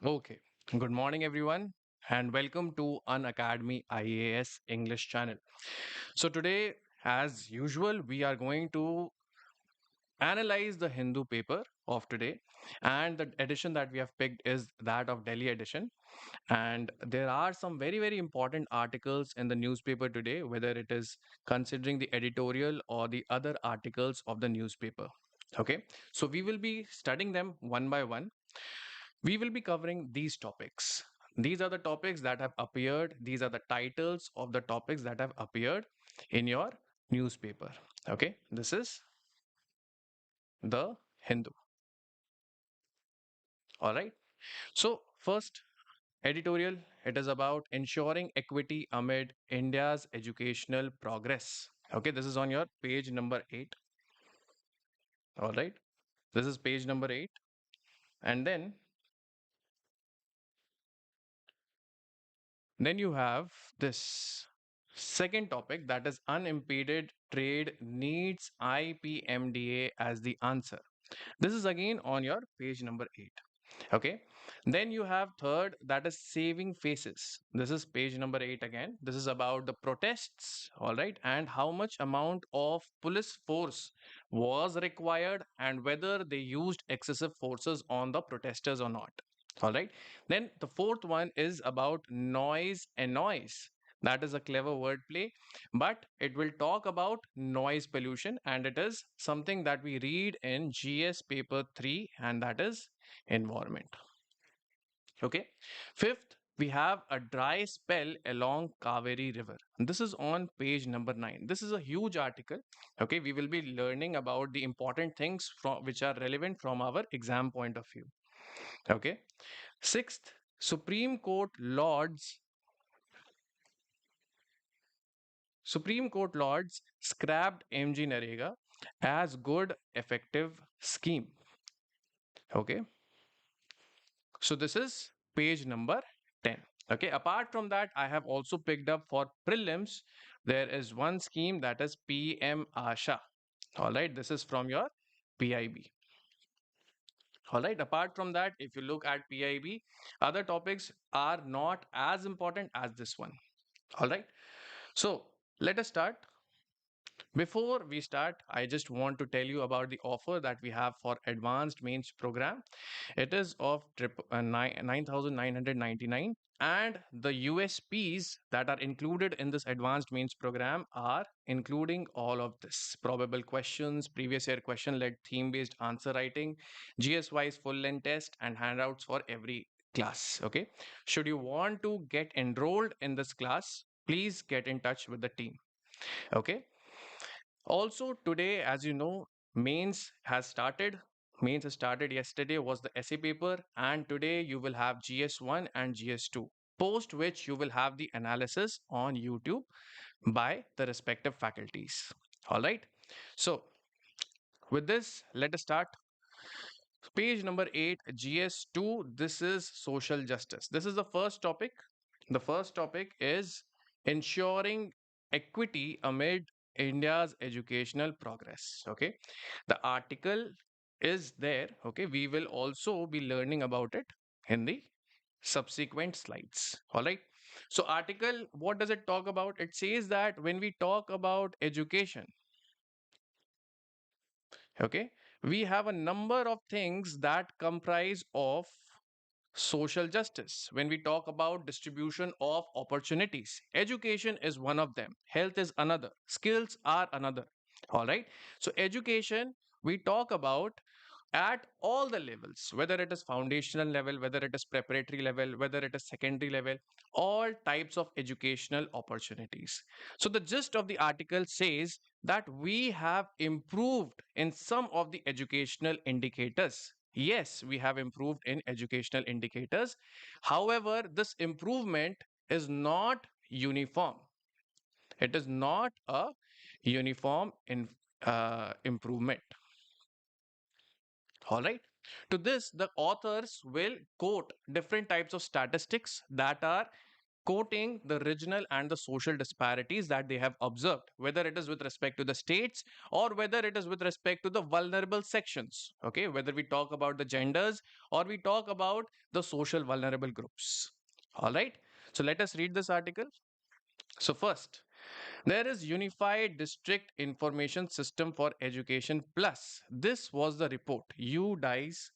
Okay. Good morning, everyone, and welcome to Unacademy IAS English channel. So, today, as usual, we are going to analyze the Hindu paper of today, and the edition that we have picked is that of Delhi edition. And there are some very, very important articles in the newspaper today, whether it is considering the editorial or the other articles of the newspaper. Okay, so we will be studying them one by one. We will be covering these topics. These are the topics that have appeared. These are the titles of the topics that have appeared in your newspaper. Okay, this is the Hindu. All right. So, first editorial, it is about ensuring equity amid India's educational progress. Okay, this is on your page number 8. All right, this is page number 8. And then you have this second topic, that is unimpeded trade needs IPMDA as the answer. This is again on your page number 8. Okay. Then you have third, that is saving faces. This is page number 8 again. This is about the protests, all right, and how much amount of police force was required and whether they used excessive forces on the protesters or not. All right. Then the fourth one is about noise and noise. That is a clever wordplay, but it will talk about noise pollution, and it is something that we read in GS paper 3, and that is environment. Okay. Fifth, we have a dry spell along Cauvery River. This is on page number 9. This is a huge article. Okay. We will be learning about the important things from which are relevant from our exam point of view. Okay. Sixth, Supreme Court Lords scrapped MGNREGA as good effective scheme. Okay. So this is page number 10. Okay. Apart from that, I have also picked up for prelims. There is one scheme that is PM Asha. All right. This is from your PIB. All right. Apart from that, if you look at PIB, other topics are not as important as this one. All right. So let us start. Before we start, I just want to tell you about the offer that we have for advanced mains program. It is of 9,999, and the USPs that are included in this advanced mains program are including all of this: probable questions, previous year question led theme based answer writing, GS wise full length test, and handouts for every class. Okay. Should you want to get enrolled in this class, please get in touch with the team. Okay. Also, today, as you know, mains has started. Mains has started yesterday, was the essay paper, and today you will have GS1 and GS2. Post which you will have the analysis on YouTube by the respective faculties. All right. So, with this, let us start. Page number 8, GS2. This is social justice. This is the first topic. The first topic is ensuring equity amid India's educational progress. Okay. The article is there. Okay. We will also be learning about it in the subsequent slides. All right. So, article, what does it talk about? It says that when we talk about education, okay, we have a number of things that comprise of social justice. When we talk about distribution of opportunities, education is one of them, health is another, skills are another. All right. So, education, we talk about at all the levels, whether it is foundational level, whether it is preparatory level, whether it is secondary level, all types of educational opportunities. So, the gist of the article says that we have improved in some of the educational indicators. Yes, we have improved in educational indicators. However, this improvement is not uniform. It is not a uniform improvement. All right. To this, the authors will quote different types of statistics that are quoting the regional and the social disparities that they have observed, whether it is with respect to the states or whether it is with respect to the vulnerable sections. Okay, whether we talk about the genders or we talk about the social vulnerable groups. All right, so let us read this article. So, first, there is Unified District Information System for Education Plus. This was the report. UDICE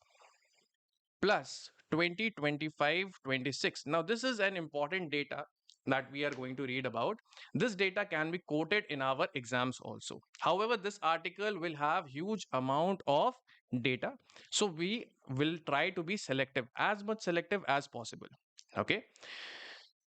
plus 2025-26. Now, this is an important data that we are going to read about. This data can be quoted in our exams also. However, this article will have huge amount of data. So we will try to be selective, as much selective as possible. Okay.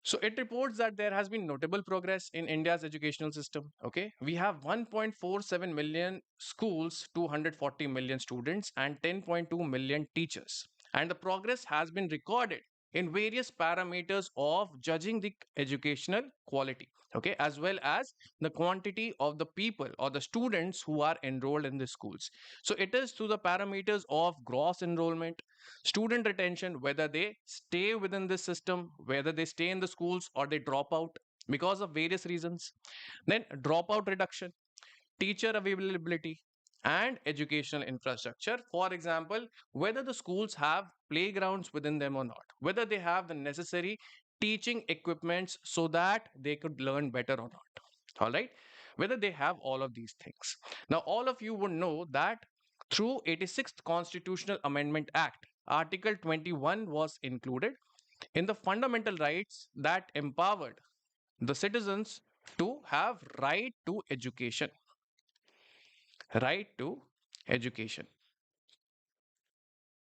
So it reports that there has been notable progress in India's educational system. Okay, we have 1.47 million schools, 240 million students, and 10.2 million teachers. And the progress has been recorded in various parameters of judging the educational quality. Okay, as well as the quantity of the people or the students who are enrolled in the schools. So it is through the parameters of gross enrollment, student retention, whether they stay within this system, whether they stay in the schools or they drop out because of various reasons. Then dropout reduction, teacher availability, and educational infrastructure. For example, whether the schools have playgrounds within them or not, whether they have the necessary teaching equipments so that they could learn better or not. All right, whether they have all of these things. Now, all of you would know that through 86th Constitutional Amendment Act, Article 21 was included in the fundamental rights that empowered the citizens to have right to education. Right to education.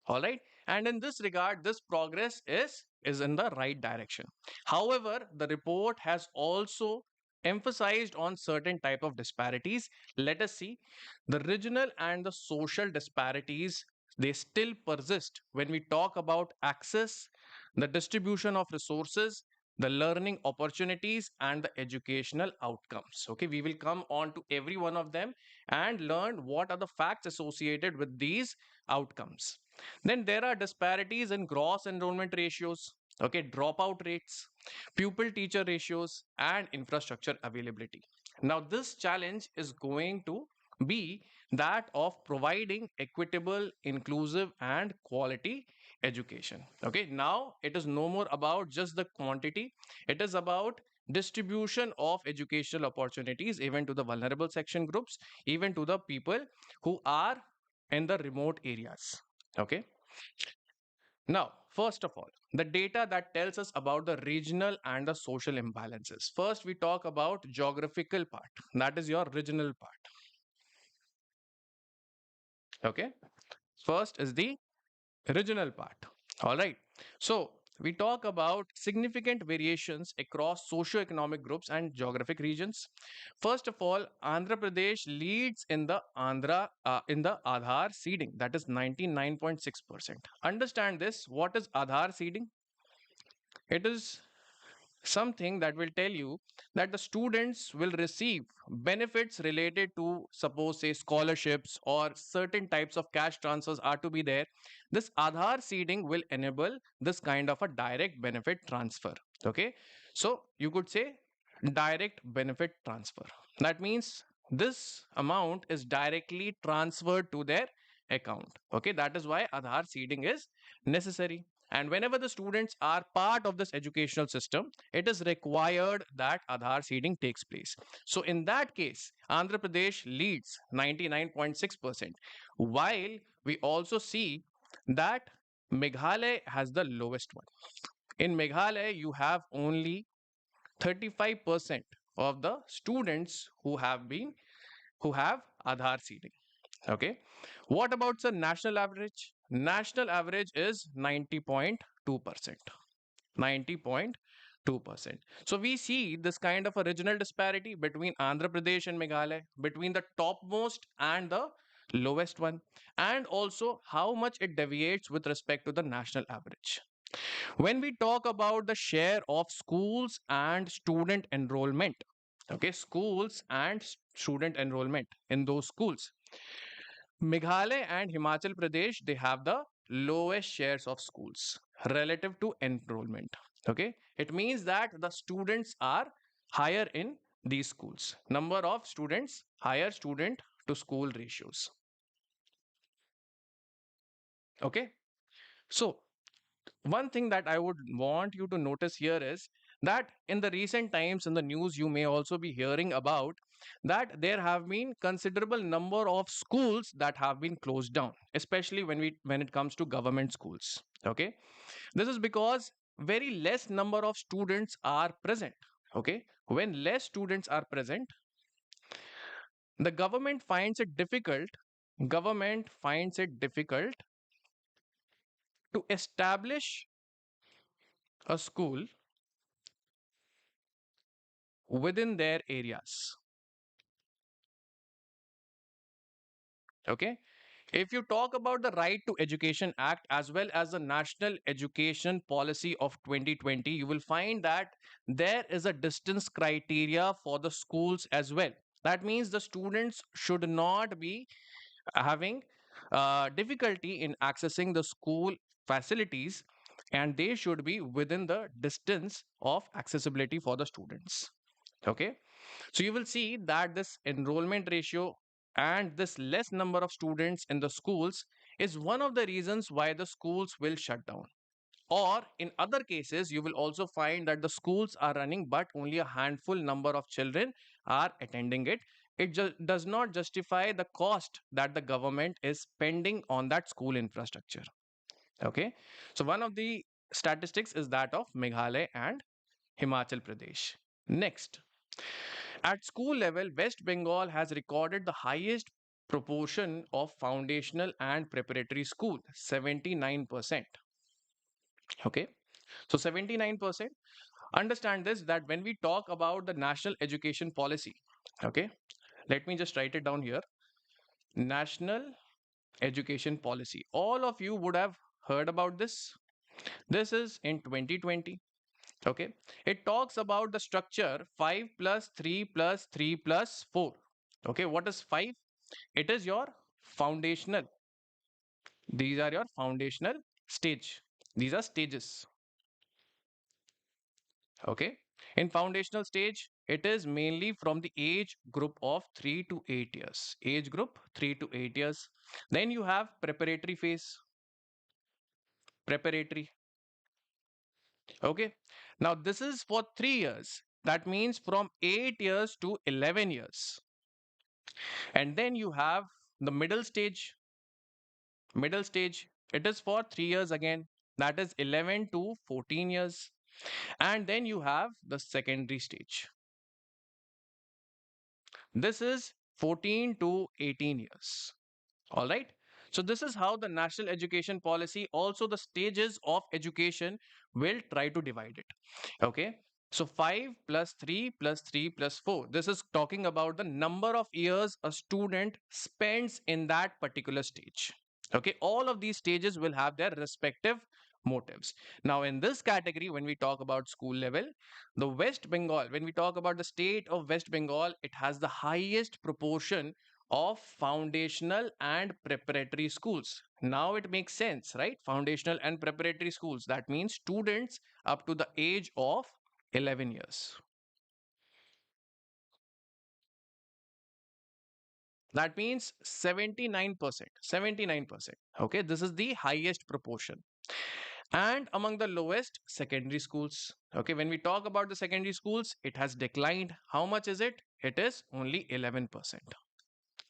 All right, and in this regard, this progress is in the right direction. However, the report has also emphasized on certain type of disparities. Let us see. The regional and the social disparities, they still persist when we talk about access, the distribution of resources, the learning opportunities, and the educational outcomes. Okay, we will come on to every one of them and learn what are the facts associated with these outcomes. Then there are disparities in gross enrollment ratios, okay, dropout rates, pupil teacher ratios, and infrastructure availability. Now, this challenge is going to be that of providing equitable, inclusive, and quality education. Okay, now it is no more about just the quantity, it is about distribution of educational opportunities even to the vulnerable section groups, even to the people who are in the remote areas. Okay. Now, first of all, the data that tells us about the regional and the social imbalances. First, we talk about geographical part. That is your regional part. Okay. First is the regional part. All right. So, we talk about significant variations across socio-economic groups and geographic regions. First of all, Andhra Pradesh leads in the Aadhaar seeding, that is 99.6%. Understand this. What is Aadhaar seeding? It is something that will tell you that the students will receive benefits related to, suppose, say, scholarships or certain types of cash transfers are to be there. This Aadhaar seeding will enable this kind of a direct benefit transfer. Okay, so you could say direct benefit transfer. That means this amount is directly transferred to their account. Okay, that is why Aadhaar seeding is necessary. And whenever the students are part of this educational system, it is required that Aadhaar seeding takes place. So in that case, Andhra Pradesh leads 99.6%, while we also see that Meghalaya has the lowest one. In Meghalaya, you have only 35% of the students who have Aadhaar seeding. Okay. What about the national average? National average is 90.2%. 90.2%. So we see this kind of a regional disparity between Andhra Pradesh and Meghalaya, between the topmost and the lowest one, and also how much it deviates with respect to the national average. When we talk about the share of schools and student enrollment, okay, schools and student enrollment in those schools, Meghalaya and Himachal Pradesh, they have the lowest shares of schools relative to enrollment. Okay, it means that the students are higher in these schools. Number of students, higher student to school ratios. Okay, so one thing that I would want you to notice here is that in the recent times in the news, you may also be hearing about that there have been considerable number of schools that have been closed down, especially when it comes to government schools. Okay, this is because very less number of students are present. Okay, when less students are present, the government finds it difficult to establish a school within their areas. Okay, if you talk about the Right to Education Act as well as the National Education Policy of 2020, you will find that there is a distance criteria for the schools as well. That means the students should not be having difficulty in accessing the school facilities, and they should be within the distance of accessibility for the students. Okay, so you will see that this enrollment ratio and this less number of students in the schools is one of the reasons why the schools will shut down. Or in other cases, you will also find that the schools are running, but only a handful number of children are attending it. It does not justify the cost that the government is spending on that school infrastructure. Okay, so one of the statistics is that of Meghalaya and Himachal Pradesh. Next, at school level, West Bengal has recorded the highest proportion of foundational and preparatory school, 79%. Okay, so 79%. Understand this, that when we talk about the national education policy, okay, let me just write it down here. National education policy. All of you would have heard about this. This is in 2020. Okay, it talks about the structure 5 plus 3 plus 3 plus 4. Okay, what is 5? It is your foundational. These are your foundational stage. These are stages. Okay, in foundational stage, it is mainly from the age group of 3 to 8 years. Age group 3 to 8 years. Then you have preparatory phase. Preparatory. Okay, now this is for 3 years. That means from 8 years to 11 years. And then you have the middle stage. Middle stage, it is for 3 years again. That is 11 to 14 years. And then you have the secondary stage. This is 14 to 18 years. All right. So this is how the national education policy, also the stages of education, will try to divide it. Okay. So 5 plus 3 plus 3 plus 4. This is talking about the number of years a student spends in that particular stage. Okay. All of these stages will have their respective motives. Now, in this category, when we talk about school level, the West Bengal, when we talk about the state of West Bengal, it has the highest proportion of foundational and preparatory schools. Now it makes sense, right? Foundational and preparatory schools. That means students up to the age of 11 years. That means 79%. 79%. Okay, this is the highest proportion. And among the lowest, secondary schools. Okay, when we talk about the secondary schools, it has declined. How much is it? It is only 11%.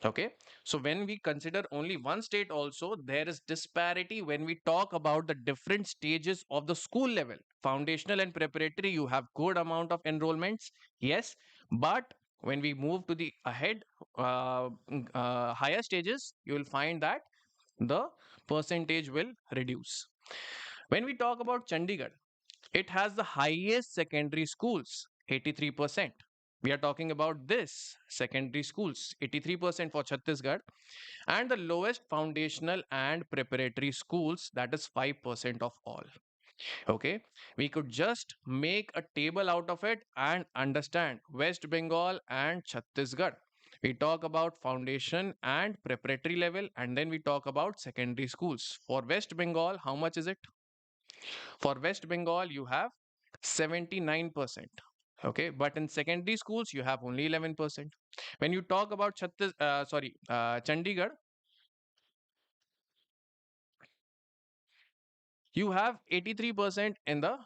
Okay, so when we consider only one state also, there is disparity when we talk about the different stages of the school level. Foundational and preparatory, you have good amount of enrollments, yes, but when we move to the ahead higher stages, you will find that the percentage will reduce. When we talk about Chandigarh, it has the highest secondary schools, 83%. We are talking about this secondary schools, 83% for Chhattisgarh, and the lowest foundational and preparatory schools, that is 5% of all. Okay, we could just make a table out of it and understand West Bengal and Chhattisgarh. We talk about foundation and preparatory level, and then we talk about secondary schools. For West Bengal, how much is it? For West Bengal, you have 79%. Okay, but in secondary schools, you have only 11%. When you talk about Chandigarh, you have 83% in the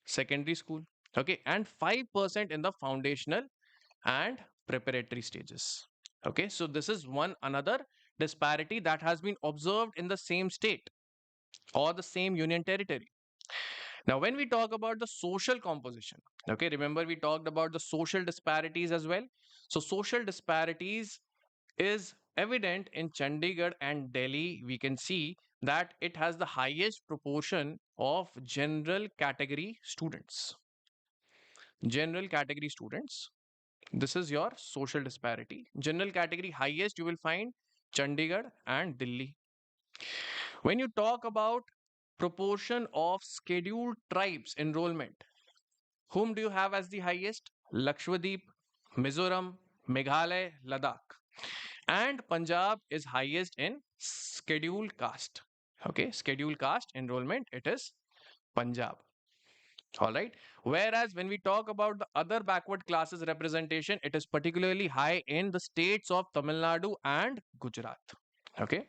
secondary school. Okay, and 5% in the foundational and preparatory stages. Okay, so this is one another disparity that has been observed in the same state or the same union territory. Now, when we talk about the social composition, okay, remember we talked about the social disparities as well. So, social disparities is evident in Chandigarh and Delhi. We can see that it has the highest proportion of general category students. General category students. This is your social disparity. General category highest you will find Chandigarh and Delhi. When you talk about proportion of scheduled tribes enrollment, whom do you have as the highest? Lakshadweep, Mizoram, Meghalaya, Ladakh. And Punjab is highest in scheduled caste. Okay, scheduled caste enrollment, it is Punjab. All right. Whereas when we talk about the other backward classes representation, it is particularly high in the states of Tamil Nadu and Gujarat. Okay.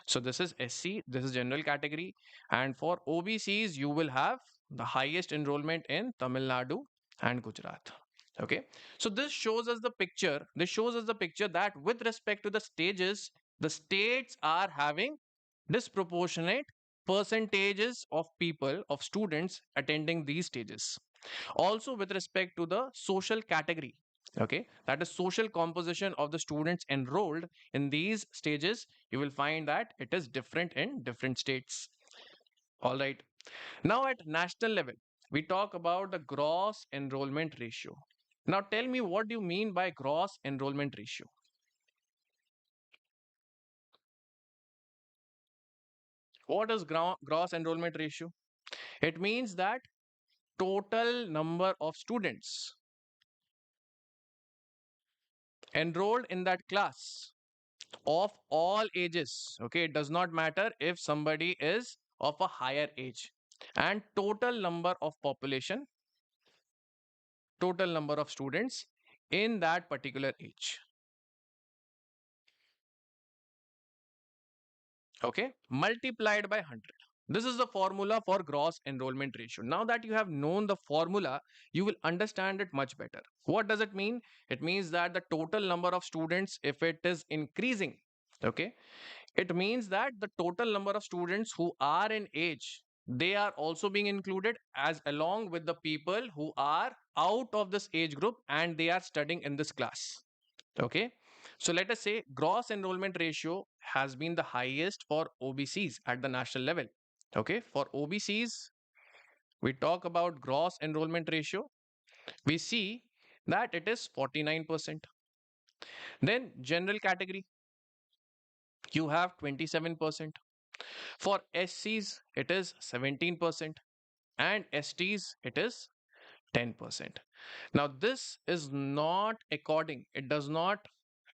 So this is SC, this is general category. And for OBCs, you will have the highest enrollment in Tamil Nadu and Gujarat. Okay. So this shows us the picture. This shows us the picture that with respect to the stages, the states are having disproportionate percentages of people, of students attending these stages. Also, with respect to the social category, okay, that is social composition of the students enrolled in these stages, you will find that it is different in different states. All right. Now, at national level, we talk about the gross enrollment ratio. Now, tell me what do you mean by gross enrollment ratio? What is gross enrollment ratio? It means that total number of students enrolled in that class of all ages. Okay, it does not matter if somebody is of a higher age, and total number of students in that particular age. Okay, multiplied by 100. This is the formula for gross enrollment ratio. Now that you have known the formula, you will understand it much better. What does it mean? It means that the total number of students, if it is increasing, okay, it means that the total number of students who are in age, they are also being included as along with the people who are out of this age group and they are studying in this class. Okay. So let us say gross enrollment ratio has been the highest for OBCs at the national level. Okay. For OBCs, we talk about gross enrollment ratio. We see that it is 49%. Then general category, you have 27%. For SCs, it is 17%. And STs, it is 10%. Now, this is not according, it does not,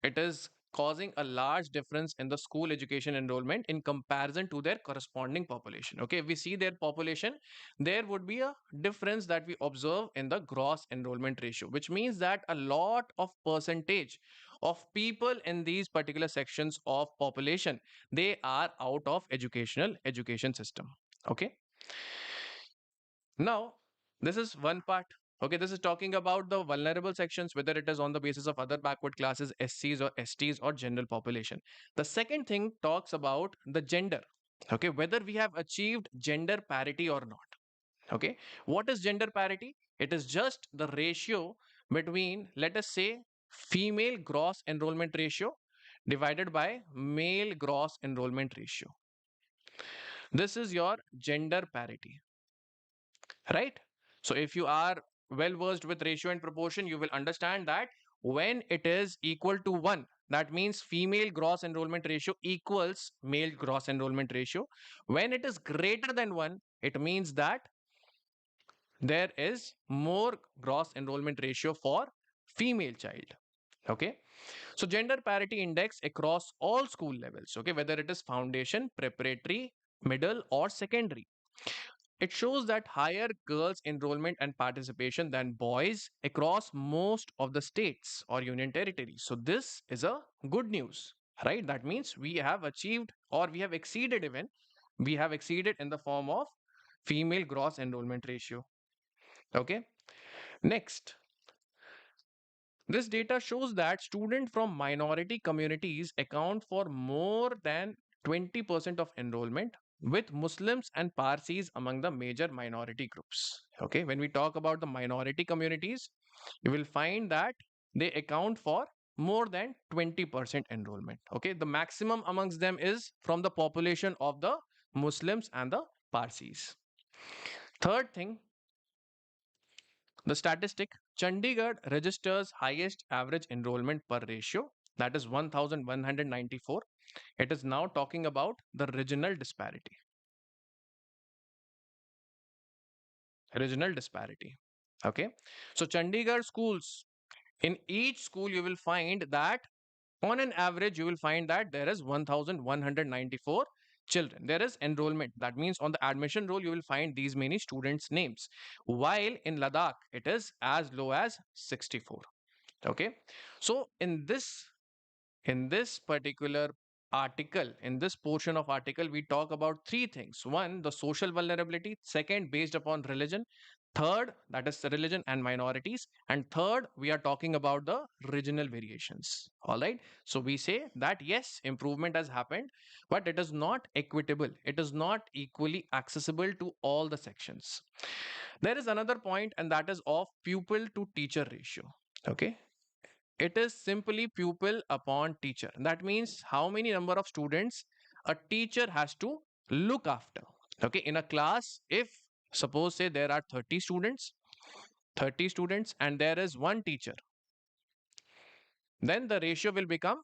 it is causing a large difference in the school education enrollment in comparison to their corresponding population. Okay, if we see their population, there would be a difference that we observe in the gross enrollment ratio, which means that a lot of percentage of people in these particular sections of population, they are out of education system. Okay, now, this is one part. Okay, this is talking about the vulnerable sections, whether it is on the basis of other backward classes, SCs or STs or general population. The second thing talks about the gender. Okay, whether we have achieved gender parity or not. Okay, what is gender parity? It is just the ratio between, let us say, female gross enrollment ratio divided by male gross enrollment ratio. This is your gender parity, right? So if you are well versed with ratio and proportion, you will understand that when it is equal to 1, that means female gross enrollment ratio equals male gross enrollment ratio. When it is greater than 1, it means that there is more gross enrollment ratio for female child. Okay, so gender parity index across all school levels, okay, whether it is foundation, preparatory, middle or secondary, it shows that higher girls' enrollment and participation than boys across most of the states or union territories. So, this is a good news, right? That means we have achieved or we have exceeded even, we have exceeded in the form of female gross enrollment ratio. Okay. Next, this data shows that students from minority communities account for more than 20% of enrollment, with Muslims and Parsis among the major minority groups. Okay, when we talk about the minority communities, you will find that they account for more than 20% enrollment. Okay, the maximum amongst them is from the population of the Muslims and the Parsis. Third thing, the statistic, Chandigarh registers highest average enrollment per ratio, that is 1194. It is now talking about the regional disparity. Regional disparity. Okay. So Chandigarh schools, in each school you will find that on an average you will find that there is 1194 children. There is enrollment. That means on the admission roll you will find these many students' names. While in Ladakh it is as low as 64. Okay. So in this particular article, in this portion of article, we talk about three things. One, the social vulnerability. Second, based upon religion. Third, that is the religion and minorities. And third, we are talking about the regional variations. All right. So we say that yes, improvement has happened, but it is not equitable. It is not equally accessible to all the sections. There is another point, and that is of pupil to teacher ratio. Okay, it is simply pupil upon teacher. That means how many number of students a teacher has to look after. Okay, in a class, if suppose say there are 30 students and there is one teacher, then the ratio will become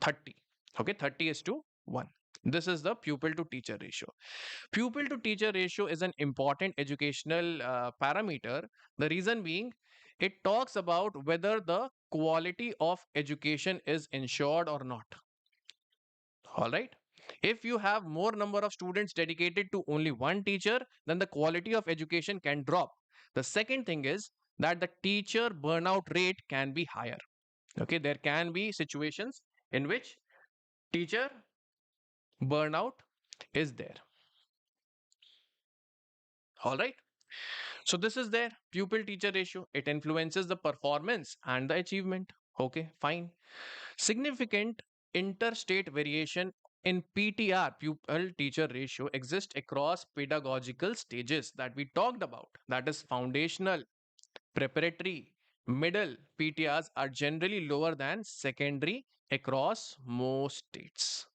30. Okay, 30 is to 1. This is the pupil to teacher ratio. Pupil to teacher ratio is an important educational parameter. The reason being, it talks about whether the quality of education is ensured or not. All right. If you have more number of students dedicated to only one teacher, then the quality of education can drop. The second thing is that the teacher burnout rate can be higher. Okay, there can be situations in which teacher burnout is there. All right. So this is their pupil teacher ratio. It influences the performance and the achievement. Okay, fine. Significant interstate variation in PTR, pupil teacher ratio, exists across pedagogical stages that we talked about. That is foundational, preparatory, middle PTRs are generally lower than secondary across most states.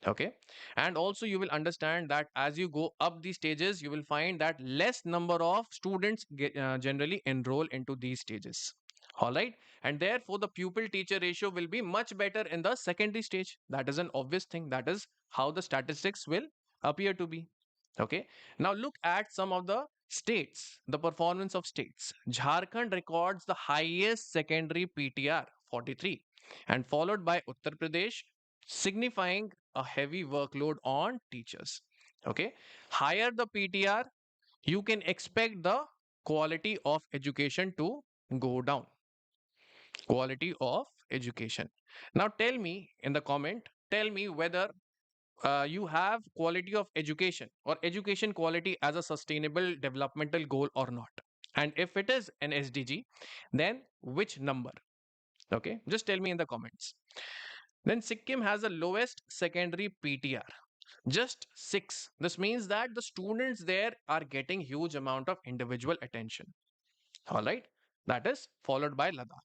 Okay, and also you will understand that as you go up these stages you will find that less number of students generally enroll into these stages. All right, and therefore the pupil teacher ratio will be much better in the secondary stage. That is an obvious thing. That is how the statistics will appear to be. Okay, now look at some of the states, the performance of states. Jharkhand records the highest secondary PTR, 43, and followed by Uttar Pradesh, signifying a heavy workload on teachers. Okay, higher the PTR, you can expect the quality of education to go down. Quality of education. Now tell me in the comment, tell me whether you have quality of education or education quality as a sustainable developmental goal or not. And if it is an SDG, then which number? Okay, just tell me in the comments. Then Sikkim has the lowest secondary PTR, just 6. This means that the students there are getting huge amount of individual attention. All right, that is followed by Ladakh.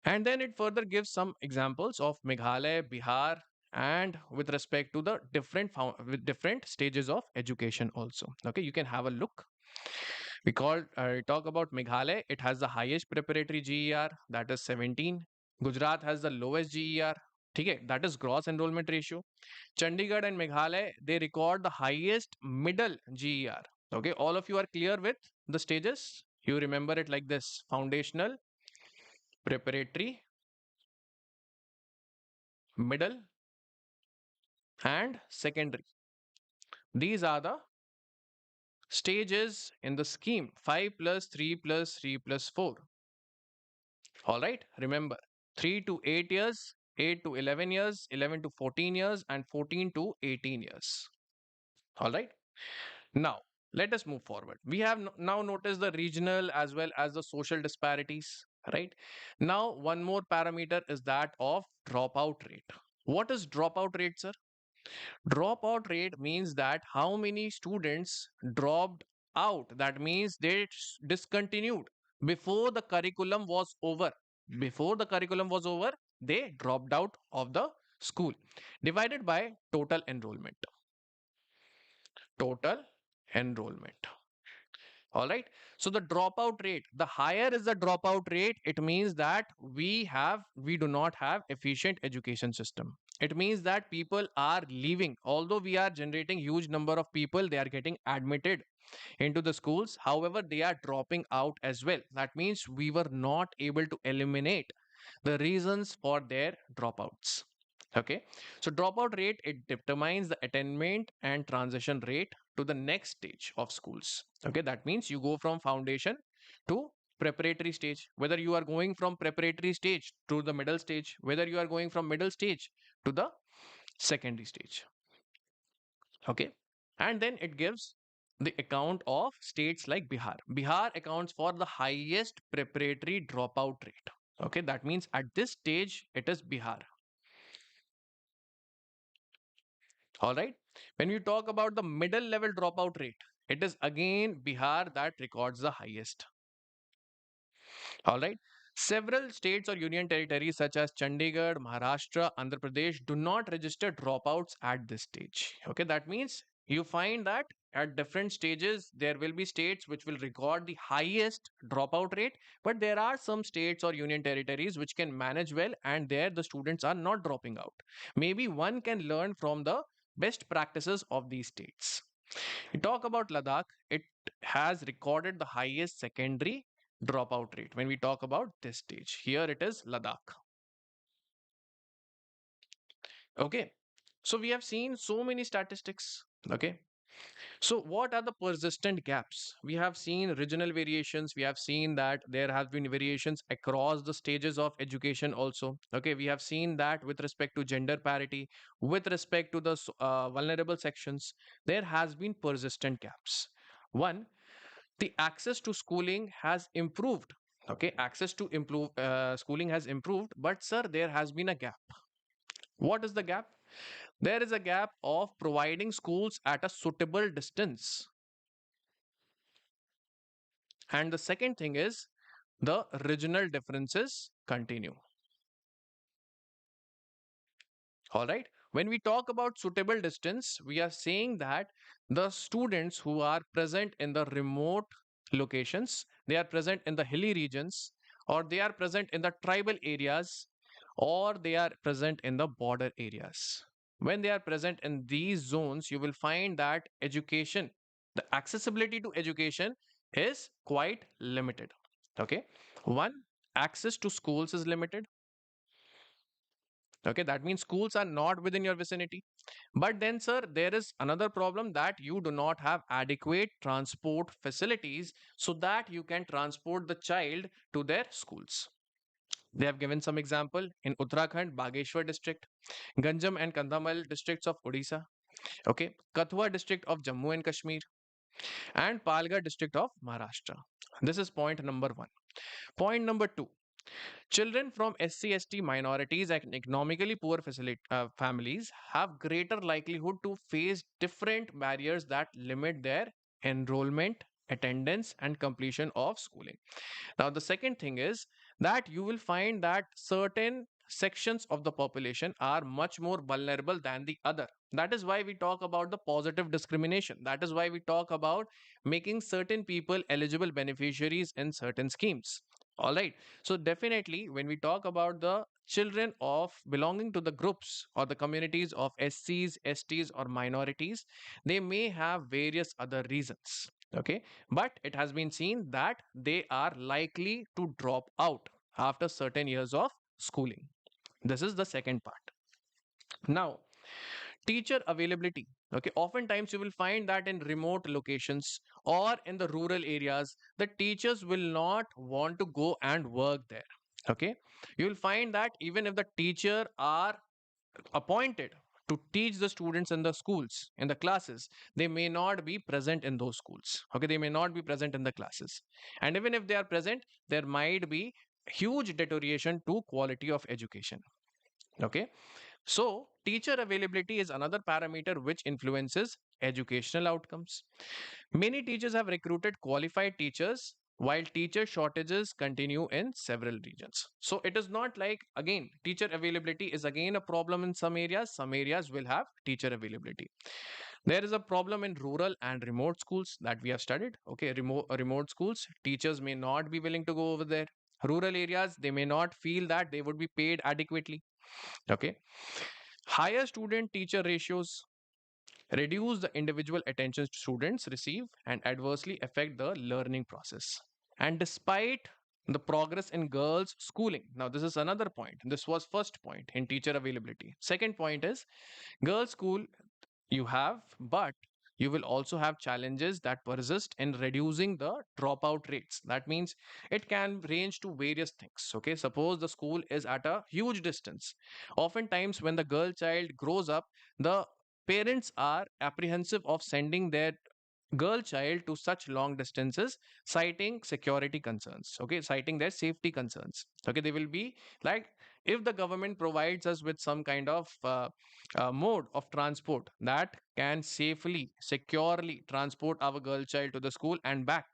And then it further gives some examples of Meghalaya, Bihar, and with respect to the with different stages of education also. Okay, you can have a look. Talk about Meghalaya. It has the highest preparatory GER, that is 17. Gujarat has the lowest GER. Okay, that is gross enrollment ratio. Chandigarh and Meghalaya, they record the highest middle GER. Okay, all of you are clear with the stages? You remember it like this: foundational, preparatory, middle, and secondary. These are the stages in the scheme: 5 plus 3 plus 3 plus 4. All right, remember, 3 to 8 years, 8 to 11 years, 11 to 14 years, and 14 to 18 years. All right. Now, let us move forward. We have now noticed the regional as well as the social disparities, right? Now, one more parameter is that of dropout rate. What is dropout rate, sir? Dropout rate means that how many students dropped out. That means they discontinued before the curriculum was over. Before the curriculum was over, they dropped out of the school. Divided by total enrollment. Total enrollment. All right. So the dropout rate, the higher is the dropout rate, it means that we do not have efficient education system. It means that people are leaving. Although we are generating huge number of people, they are getting admitted into the schools. However, they are dropping out as well. That means we were not able to eliminate the reasons for their dropouts. Okay, so dropout rate, it determines the attainment and transition rate to the next stage of schools. Okay, that means you go from foundation to preparatory stage, whether you are going from preparatory stage to the middle stage, whether you are going from middle stage to the secondary stage. Okay, and then it gives the account of states like Bihar accounts for the highest preparatory dropout rate. Okay, that means at this stage it is Bihar. All right. When we talk about the middle level dropout rate, it is again Bihar that records the highest. All right. Several states or union territories such as Chandigarh, Maharashtra, Andhra Pradesh do not register dropouts at this stage. Okay, that means you find that at different stages there will be states which will record the highest dropout rate, but there are some states or union territories which can manage well and there the students are not dropping out. Maybe one can learn from the best practices of these states. We talk about Ladakh, it has recorded the highest secondary dropout rate. When we talk about this stage, here it is Ladakh. Okay, so we have seen so many statistics. Okay, so what are the persistent gaps? We have seen regional variations. We have seen that there have been variations across the stages of education also. Okay, we have seen that with respect to gender parity, with respect to the vulnerable sections, there has been persistent gaps. One, the access to schooling has improved. Okay, access to improve schooling has improved, but sir, there has been a gap. What is the gap? There is a gap of providing schools at a suitable distance. And the second thing is the regional differences continue. All right. When we talk about suitable distance, we are saying that the students who are present in the remote locations, they are present in the hilly regions, or they are present in the tribal areas, or they are present in the border areas. When they are present in these zones, you will find that education, the accessibility to education is quite limited. Okay. One, access to schools is limited. Okay, that means schools are not within your vicinity. But then, sir, there is another problem that you do not have adequate transport facilities so that you can transport the child to their schools. They have given some example in Uttarakhand, Bageshwar district, Ganjam and Kandhamal districts of Odisha, okay, Kathua district of Jammu and Kashmir, and Palghar district of Maharashtra. This is point number one. Point number two. Children from SC/ST minorities and economically poor families have greater likelihood to face different barriers that limit their enrollment, attendance, and completion of schooling. Now, the second thing is that you will find that certain sections of the population are much more vulnerable than the other. That is why we talk about the positive discrimination. That is why we talk about making certain people eligible beneficiaries in certain schemes. All right. So, definitely, when we talk about the children of belonging to the groups or the communities of SCs, STs, or minorities, they may have various other reasons. Okay, but it has been seen that they are likely to drop out after certain years of schooling. This is the second part. Now, Teacher availability. Okay, oftentimes you will find that in remote locations or in the rural areas, the teachers will not want to go and work there. Okay, you will find that even if the teacher are appointed to teach the students in the schools, in the classes, they may not be present in those schools. Okay, they may not be present in the classes, and even if they are present, there might be huge deterioration to quality of education. Okay, so teacher availability is another parameter which influences educational outcomes. Many teachers have recruited qualified teachers while teacher shortages continue in several regions. So it is not like, again, teacher availability is again a problem in some areas will have teacher availability. There is a problem in rural and remote schools that we have studied. Okay, remote schools, teachers may not be willing to go over there. Rural areas, they may not feel that they would be paid adequately. Okay, higher student teacher ratios reduce the individual attention students receive and adversely affect the learning process. And despite the progress in girls schooling, now this is another point. This was first point in teacher availability. Second point is girls school you have, but you will also have challenges that persist in reducing the dropout rates. That means it can range to various things. Okay, suppose the school is at a huge distance. Oftentimes, when the girl child grows up, the parents are apprehensive of sending their girl child to such long distances, citing security concerns. Okay, citing their safety concerns. Okay, they will be like, if the government provides us with some kind of mode of transport that can safely, securely transport our girl child to the school and back,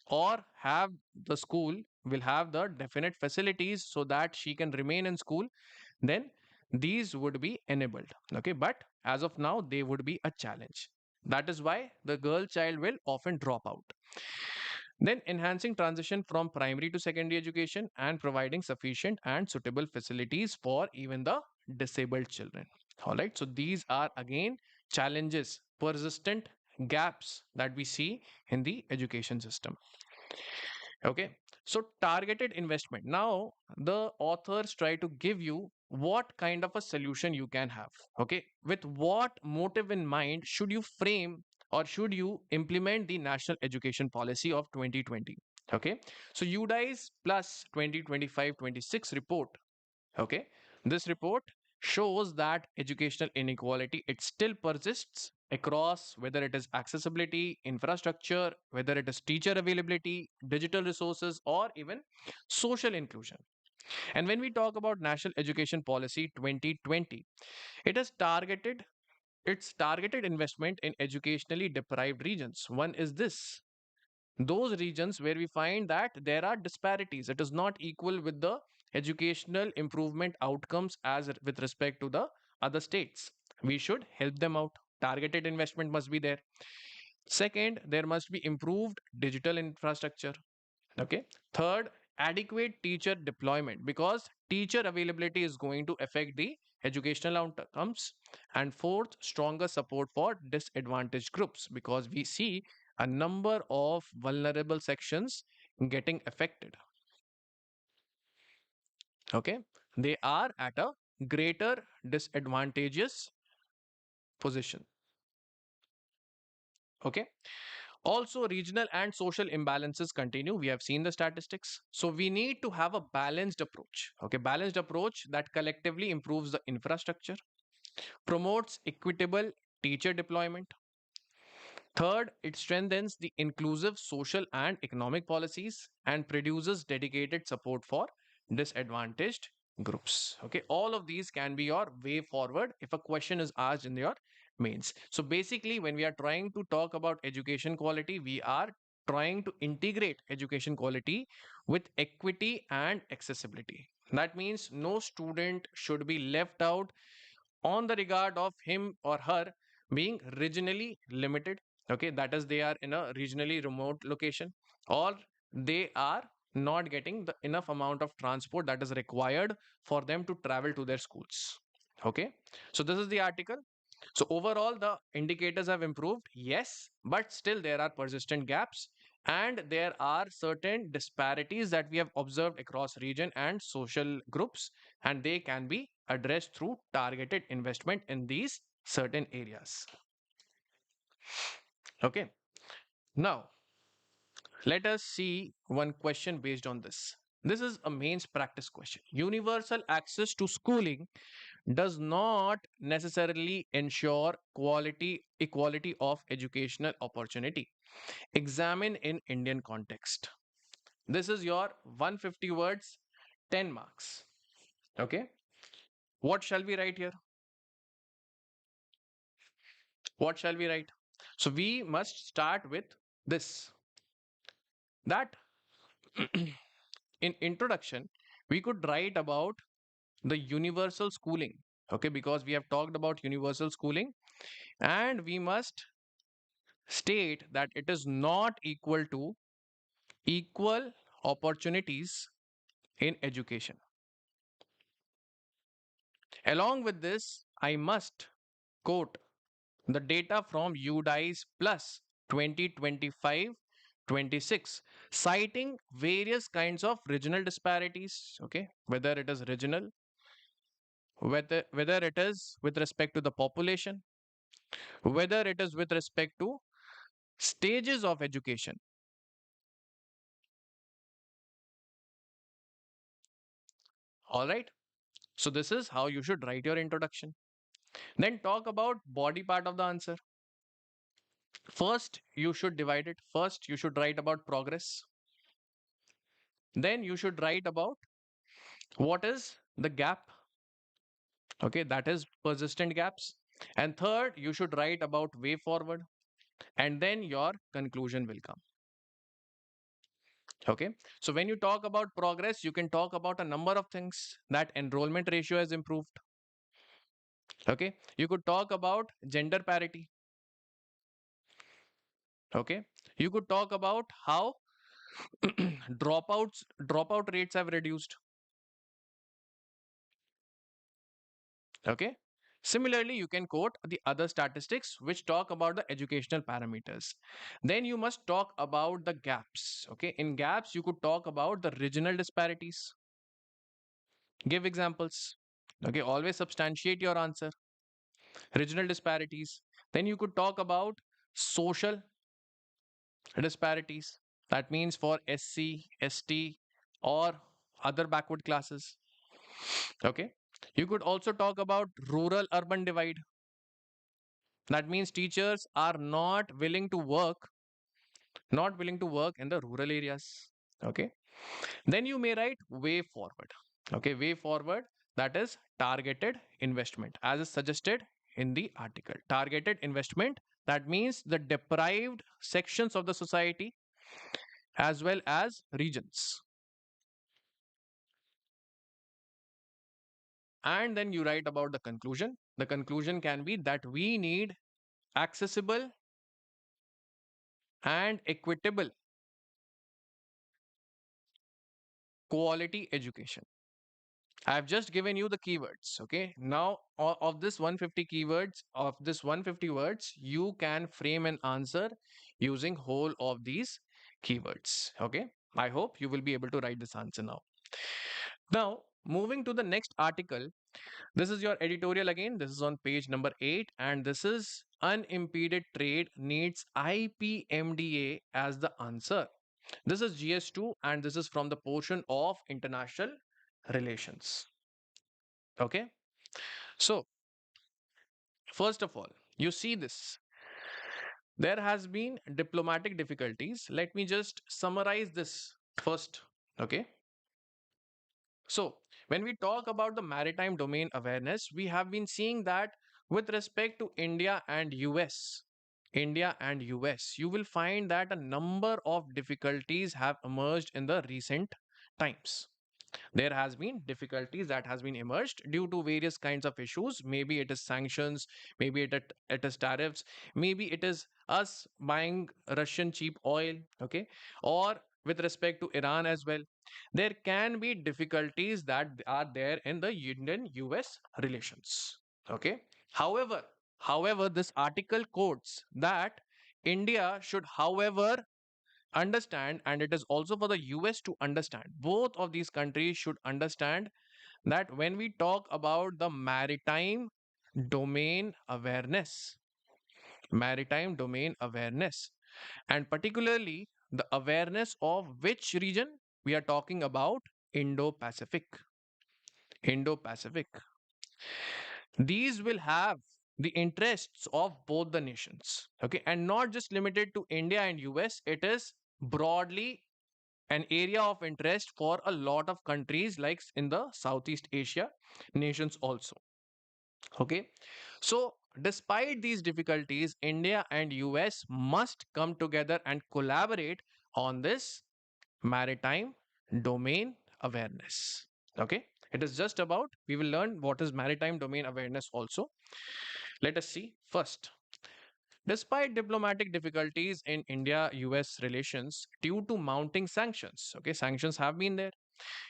or have the school will have the definite facilities so that she can remain in school, then these would be enabled. Okay, but as of now, they would be a challenge. That is why the girl child will often drop out. Then enhancing transition from primary to secondary education and providing sufficient and suitable facilities for even the disabled children. All right, so these are again challenges, persistent gaps that we see in the education system. Okay, so targeted investment. Now, the authors try to give you what kind of a solution you can have. Okay, with what motive in mind should you frame or should you implement the National Education Policy of 2020? Okay, so UDI's plus 2025-26 report. Okay, this report shows that educational inequality it still persists across whether it is accessibility, infrastructure, whether it is teacher availability, digital resources, or even social inclusion. And when we talk about National Education Policy 2020, it has targeted its targeted investment in educationally deprived regions. One is this, those regions where we find that there are disparities, it is not equal with the educational improvement outcomes as with respect to the other states. We should help them out. Targeted investment must be there. Second, there must be improved digital infrastructure. Okay, third, adequate teacher deployment, because teacher availability is going to affect the educational outcomes. And fourth, stronger support for disadvantaged groups, because we see a number of vulnerable sections getting affected. Okay, they are at a greater disadvantageous position. Okay, also regional and social imbalances continue. We have seen the statistics, so we need to have a balanced approach. Okay, balanced approach that collectively improves the infrastructure, promotes equitable teacher deployment. Third, it strengthens the inclusive social and economic policies and produces dedicated support for disadvantaged groups. Okay, all of these can be your way forward if a question is asked in your mains. So basically, when we are trying to talk about education quality, we are trying to integrate education quality with equity and accessibility. That means no student should be left out on the regard of him or her being regionally limited. Okay, that is, they are in a regionally remote location, or they are not getting the enough amount of transport that is required for them to travel to their schools. Okay, so this is the article. So overall, the indicators have improved, yes, but still there are persistent gaps, and there are certain disparities that we have observed across region and social groups, and they can be addressed through targeted investment in these certain areas. Okay. Now, let us see one question based on this. This is a mains practice question. Universal access to schooling does not necessarily ensure quality equality of educational opportunity. Examine in Indian context. This is your 150 words, 10 marks. Okay. What shall we write here? What shall we write? So we must start with this, that in introduction, we could write about the universal schooling. Okay, because we have talked about universal schooling, and we must state that it is not equal to equal opportunities in education. Along with this, I must quote the data from UDICE Plus 2025-26, citing various kinds of regional disparities, okay, whether it is regional, whether it is with respect to the population, whether it is with respect to stages of education. All right. So this is how you should write your introduction. Then talk about body part of the answer. First, you should divide it. First, you should write about progress. Then you should write about what is the gap. Okay, that is persistent gaps. And third, you should write about way forward. And then your conclusion will come. Okay. So when you talk about progress, you can talk about a number of things, that enrollment ratio has improved. Okay. You could talk about gender parity. Okay. You could talk about how dropout rates have reduced. Okay. Similarly, you can quote the other statistics which talk about the educational parameters. Then you must talk about the gaps. Okay. In gaps, you could talk about the regional disparities. Give examples. Okay. Always substantiate your answer. Regional disparities. Then you could talk about social disparities. That means for SC, ST, or other backward classes. Okay. You could also talk about rural urban divide. That means teachers are not willing to work in the rural areas. Okay. Then you may write way forward. Okay. Way forward, that is targeted investment, as is suggested in the article. Targeted investment, that means the deprived sections of the society as well as regions. And then you write about the conclusion. The conclusion can be that we need accessible and equitable quality education. I have just given you the keywords. Okay. Now, of this 150 keywords, of this 150 words, you can frame an answer using whole of these keywords. Okay. I hope you will be able to write this answer now. Now, moving to the next article, this is your editorial again. This is on page number 8, and this is unimpeded trade needs IPMDA as the answer. This is GS2, and this is from the portion of international relations. Okay. So, first of all, you see this. There has been diplomatic difficulties. Let me just summarize this first. Okay. So, when we talk about the maritime domain awareness, we have been seeing that with respect to India and US, you will find that a number of difficulties have emerged in the recent times. There has been difficulties that has been emerged due to various kinds of issues. Maybe it is sanctions, maybe it is tariffs, maybe it is us buying Russian cheap oil, okay, or with respect to Iran as well. There can be difficulties that are there in the Indian US relations. Okay. However, this article quotes that India should, however, understand, and it is also for the US to understand. Both of these countries should understand that when we talk about the maritime domain awareness. Maritime domain awareness. And particularly the awareness of which region we are talking about? Indo-Pacific. Indo-Pacific. These will have the interests of both the nations. Okay. And not just limited to India and US, it is broadly an area of interest for a lot of countries like in the Southeast Asia nations also. Okay. So, despite these difficulties, India and US must come together and collaborate on this maritime domain awareness. Okay. It is just about, we will learn what is maritime domain awareness also. Let us see first. Despite diplomatic difficulties in India US relations due to mounting sanctions, okay, sanctions have been there.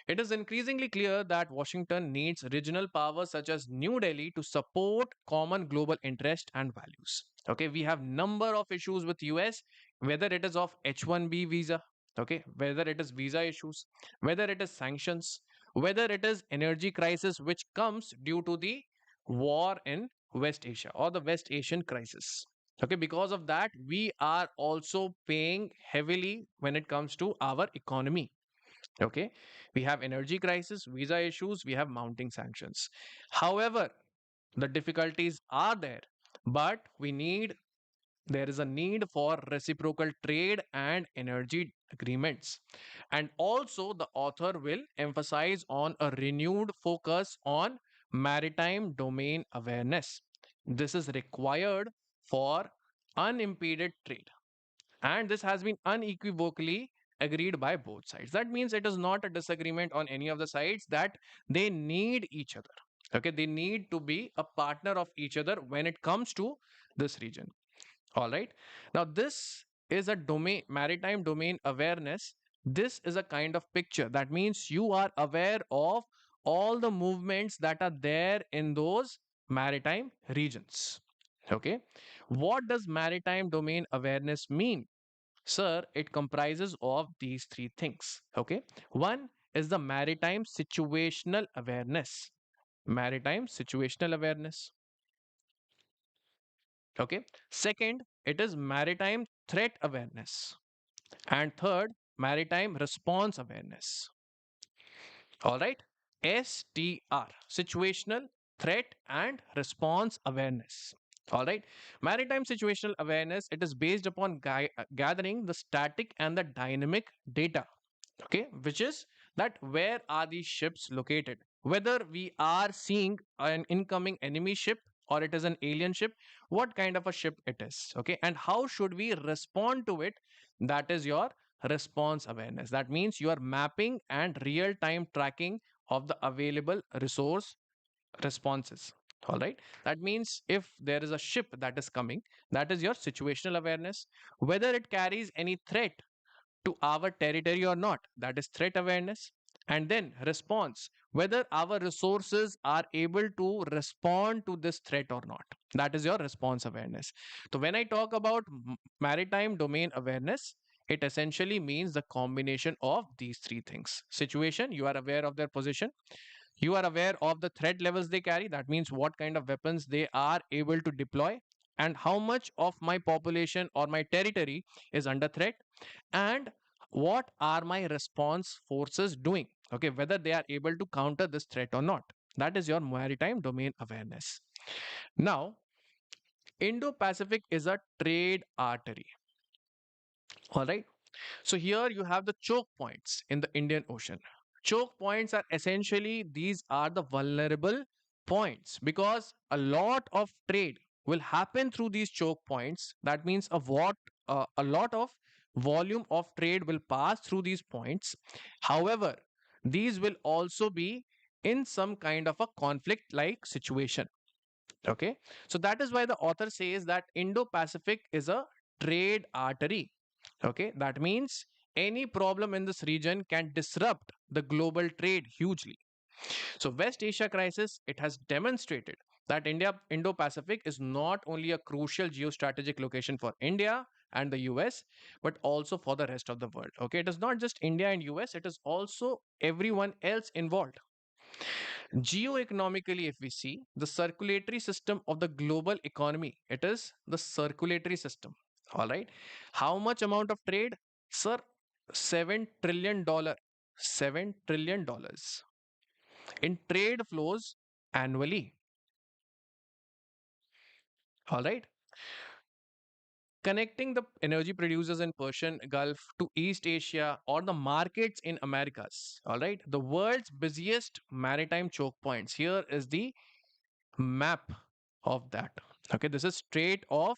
It is increasingly clear that Washington needs regional powers such as New Delhi to support common global interest and values. Okay, we have number of issues with US, whether it is of H-1B visa, okay, whether it is visa issues, whether it is sanctions, whether it is energy crisis which comes due to the war in West Asia or the West Asian crisis. Okay, because of that, we are also paying heavily when it comes to our economy. Okay, we have energy crisis, visa issues, we have mounting sanctions. However, the difficulties are there, but there is a need for reciprocal trade and energy agreements. And also, the author will emphasize on a renewed focus on maritime domain awareness. This is required for unimpeded trade, and this has been unequivocally agreed by both sides. That means it is not a disagreement on any of the sides, that they need each other. Okay, they need to be a partner of each other when it comes to this region. All right. Now, this is a domain, maritime domain awareness. This is a kind of picture. That means you are aware of all the movements that are there in those maritime regions. Okay. What does maritime domain awareness mean? Sir, it comprises of these three things. Okay. One is the maritime situational awareness. Maritime situational awareness. Okay. Second, it is maritime threat awareness. And third, maritime response awareness. All right. STR, situational threat and response awareness. All right. Maritime situational awareness, it is based upon gathering the static and the dynamic data. Okay, which is that where are these ships located, whether we are seeing an incoming enemy ship or it is an alien ship, what kind of a ship it is, okay, and how should we respond to it. That is your response awareness. That means you are mapping and real time tracking of the available resource responses. All right, that means if there is a ship that is coming, that is your situational awareness. Whether it carries any threat to our territory or not, that is threat awareness. And then response, whether our resources are able to respond to this threat or not, that is your response awareness. So when I talk about maritime domain awareness, it essentially means the combination of these three things. Situation, you are aware of their position, you are aware of the threat levels they carry, that means what kind of weapons they are able to deploy, and how much of my population or my territory is under threat, and what are my response forces doing, okay, whether they are able to counter this threat or not. That is your maritime domain awareness. Now, Indo-Pacific is a trade artery. All right, so here you have the choke points in the Indian Ocean. Choke points are essentially, these are the vulnerable points because a lot of trade will happen through these choke points. That means a lot of volume of trade will pass through these points. However, these will also be in some kind of a conflict like situation. Okay, so that is why the author says that Indo-Pacific is a trade artery. Okay, that means any problem in this region can disrupt the global trade hugely. So West Asia crisis, it has demonstrated that Indo-Pacific is not only a crucial geostrategic location for India and the US, but also for the rest of the world. Okay, it is not just India and US, it is also everyone else involved. Geoeconomically, if we see the circulatory system of the global economy, it is the circulatory system. All right. How much amount of trade? Sir, $7 trillion. $7 trillion in trade flows annually. All right. Connecting the energy producers in Persian Gulf to East Asia or the markets in Americas. All right. The world's busiest maritime choke points. Here is the map of that. Okay, this is Strait of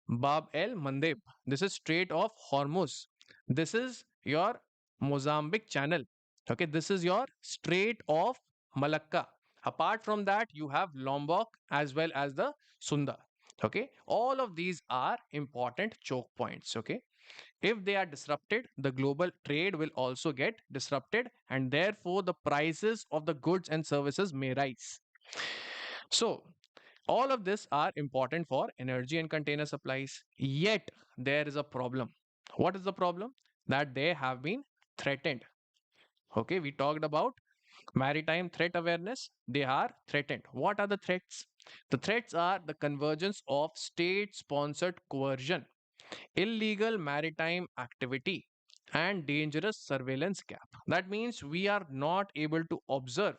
Bab el Mandeb. This is Strait of Hormuz. This is your Mozambique Channel. Okay, this is your Strait of Malacca. Apart from that, you have Lombok as well as the Sunda. Okay, all of these are important choke points. Okay, if they are disrupted, the global trade will also get disrupted, and therefore the prices of the goods and services may rise. So, all of this are important for energy and container supplies. Yet, there is a problem. What is the problem? That they have been threatened. Okay, we talked about maritime threat awareness. They are threatened. What are the threats? The threats are the convergence of state sponsored coercion, illegal maritime activity, and dangerous surveillance gap. That means we are not able to observe.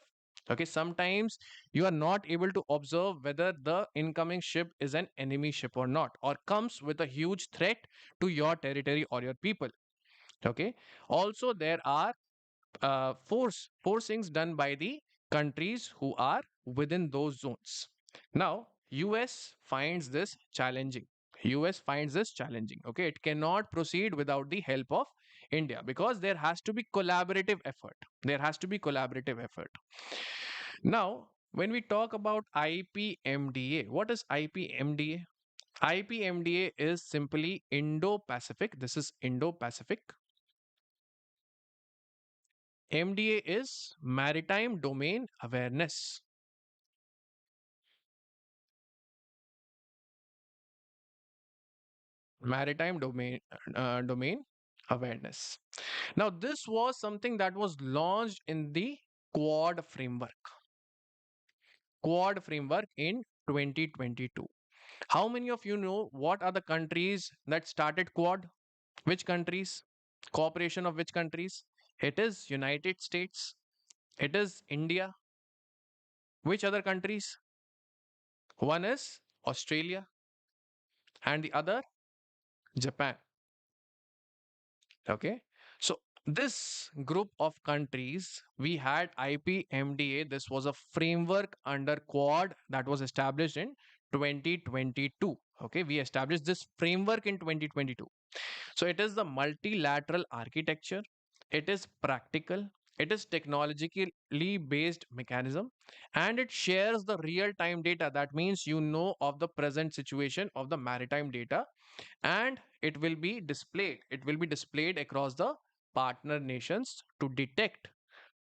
Okay, sometimes you are not able to observe whether the incoming ship is an enemy ship or not, or comes with a huge threat to your territory or your people. Okay, also there are forcings done by the countries who are within those zones. Now, US finds this challenging. US finds this challenging. Okay, it cannot proceed without the help of India because there has to be collaborative effort. There has to be collaborative effort. Now, when we talk about IPMDA, what is IPMDA? IPMDA is simply Indo Pacific. This is Indo Pacific. MDA is Maritime Domain Awareness. Maritime domain awareness. Now, this was something that was launched in the Quad framework. Quad framework in 2022. How many of you know what are the countries that started Quad? Which countries? Cooperation of which countries? It is United States. It is India. Which other countries? One is Australia and the other Japan. Okay. So this group of countries, we had IPMDA. This was a framework under Quad that was established in 2022. Okay. We established this framework in 2022. So it is the multilateral architecture. It is practical. It is technologically based mechanism, and it shares the real time data. That means you know of the present situation of the maritime data, and it will be displayed across the partner nations to detect,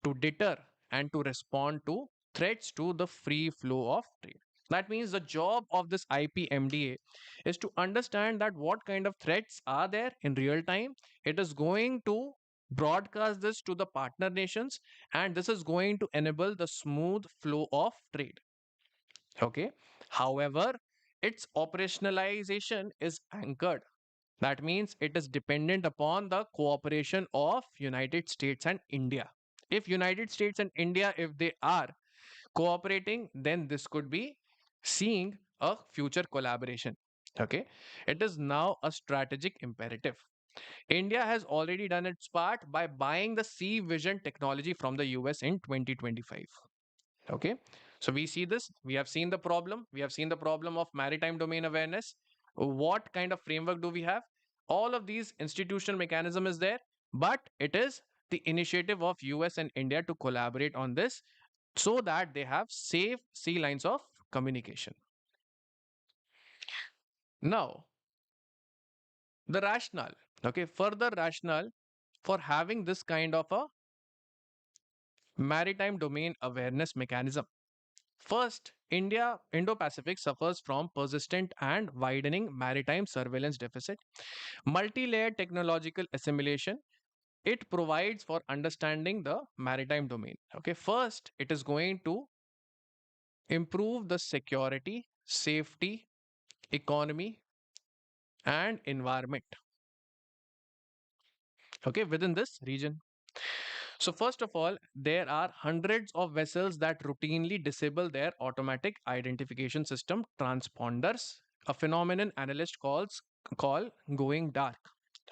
to deter, and to respond to threats to the free flow of trade. That means the job of this IPMDA is to understand that what kind of threats are there in real time. It is going to broadcast this to the partner nations, and this is going to enable the smooth flow of trade. Okay. However, its operationalization is anchored. That means it is dependent upon the cooperation of United States and India. If United States and India, if they are cooperating, then this could be seeing a future collaboration. Okay. It is now a strategic imperative. India has already done its part by buying the Sea Vision technology from the US in 2025. Okay. So we see this. We have seen the problem. We have seen the problem of maritime domain awareness. What kind of framework do we have? All of these institutional mechanism is there, but it is the initiative of US and India to collaborate on this so that they have safe sea lines of communication. Now, the rationale, okay, further rationale for having this kind of a maritime domain awareness mechanism. First, Indo-Pacific suffers from persistent and widening maritime surveillance deficit, multi-layered technological assimilation, it provides for understanding the maritime domain. Okay, first, it is going to improve the security, safety, economy, and environment. Okay, within this region. So, first of all, there are hundreds of vessels that routinely disable their automatic identification system transponders, a phenomenon analyst call going dark.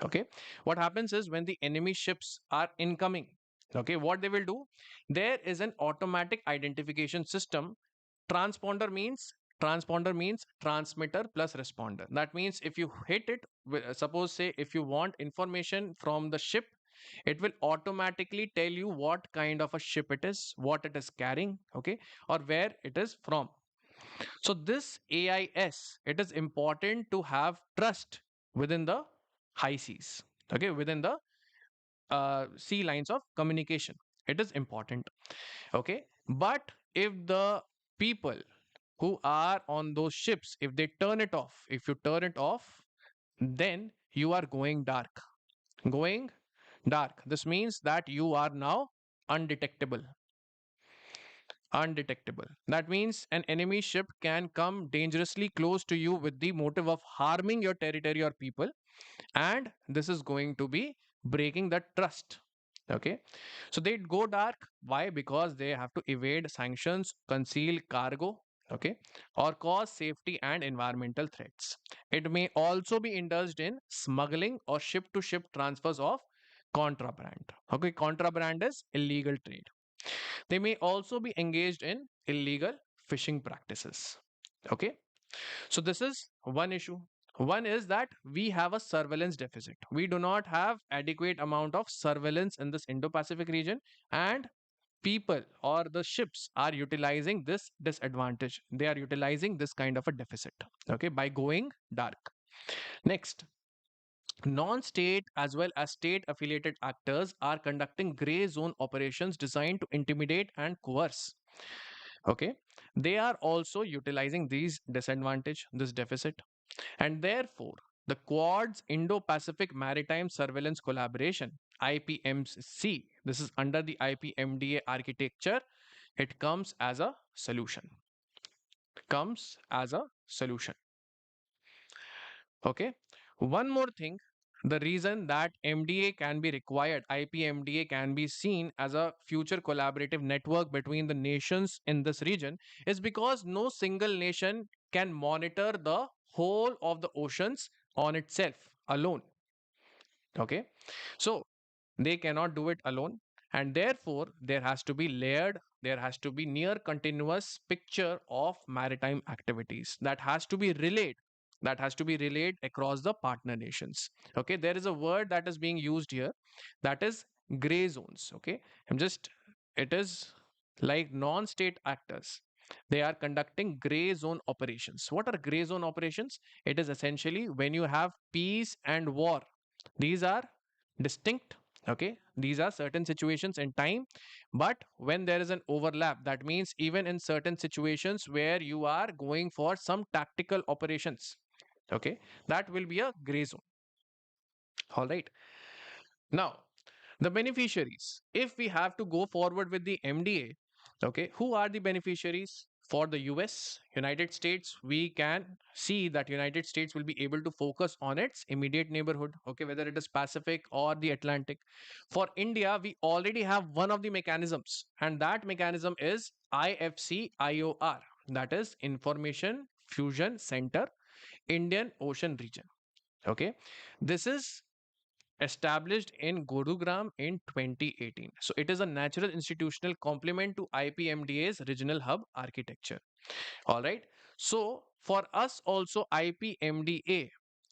Okay, what happens is when the enemy ships are incoming, okay, what they will do, there is an automatic identification system. Transponder means transmitter plus responder. That means if you hit it, suppose say if you want information from the ship, it will automatically tell you what kind of a ship it is, what it is carrying, okay, or where it is from. So this AIS, it is important to have trust within the high seas, okay, within the sea lines of communication. It is important, okay. But if the people who are on those ships, if you turn it off, then you are going dark. This means that you are now undetectable. Undetectable. That means an enemy ship can come dangerously close to you with the motive of harming your territory or people, and this is going to be breaking the trust. Okay, so they go dark. Why? Because they have to evade sanctions, conceal cargo, okay, or cause safety and environmental threats. It may also be indulged in smuggling or ship to ship transfers of contraband. Okay, contraband is illegal trade. They may also be engaged in illegal fishing practices. Okay, so this is one issue. One is that we have a surveillance deficit. We do not have adequate amount of surveillance in this Indo-Pacific region, and people or the ships are utilizing this disadvantage. They are utilizing this kind of a deficit, okay, by going dark. Next, non-state as well as state affiliated actors are conducting gray zone operations designed to intimidate and coerce. Okay, they are also utilizing these disadvantage, this deficit, and therefore the Quad's Indo-Pacific Maritime Surveillance Collaboration (IPMC). This is under the IPMDA architecture. It comes as a solution. Comes as a solution. Okay. One more thing, the reason that MDA can be required, IPMDA can be seen as a future collaborative network between the nations in this region, is because no single nation can monitor the whole of the oceans on itself alone. Okay. So they cannot do it alone. And therefore, there has to be layered, there has to be near continuous picture of maritime activities that has to be relayed. That has to be relayed across the partner nations. Okay, there is a word that is being used here, that is gray zones. Okay, it is like non state actors. They are conducting gray zone operations. What are gray zone operations? It is essentially when you have peace and war. These are distinct. Okay, these are certain situations in time, but when there is an overlap, that means even in certain situations where you are going for some tactical operations, okay, that will be a gray zone. All right, now the beneficiaries, if we have to go forward with the MDA, okay, who are the beneficiaries? For the United States, we can see that United States will be able to focus on its immediate neighborhood, okay, whether it is Pacific or the Atlantic. For India, we already have one of the mechanisms, and that mechanism is IFC-IOR, that is Information Fusion Center, Indian Ocean Region. Okay, this is established in Gurugram in 2018. So it is a natural institutional complement to IPMDA's regional hub architecture. All right. So for us also IPMDA,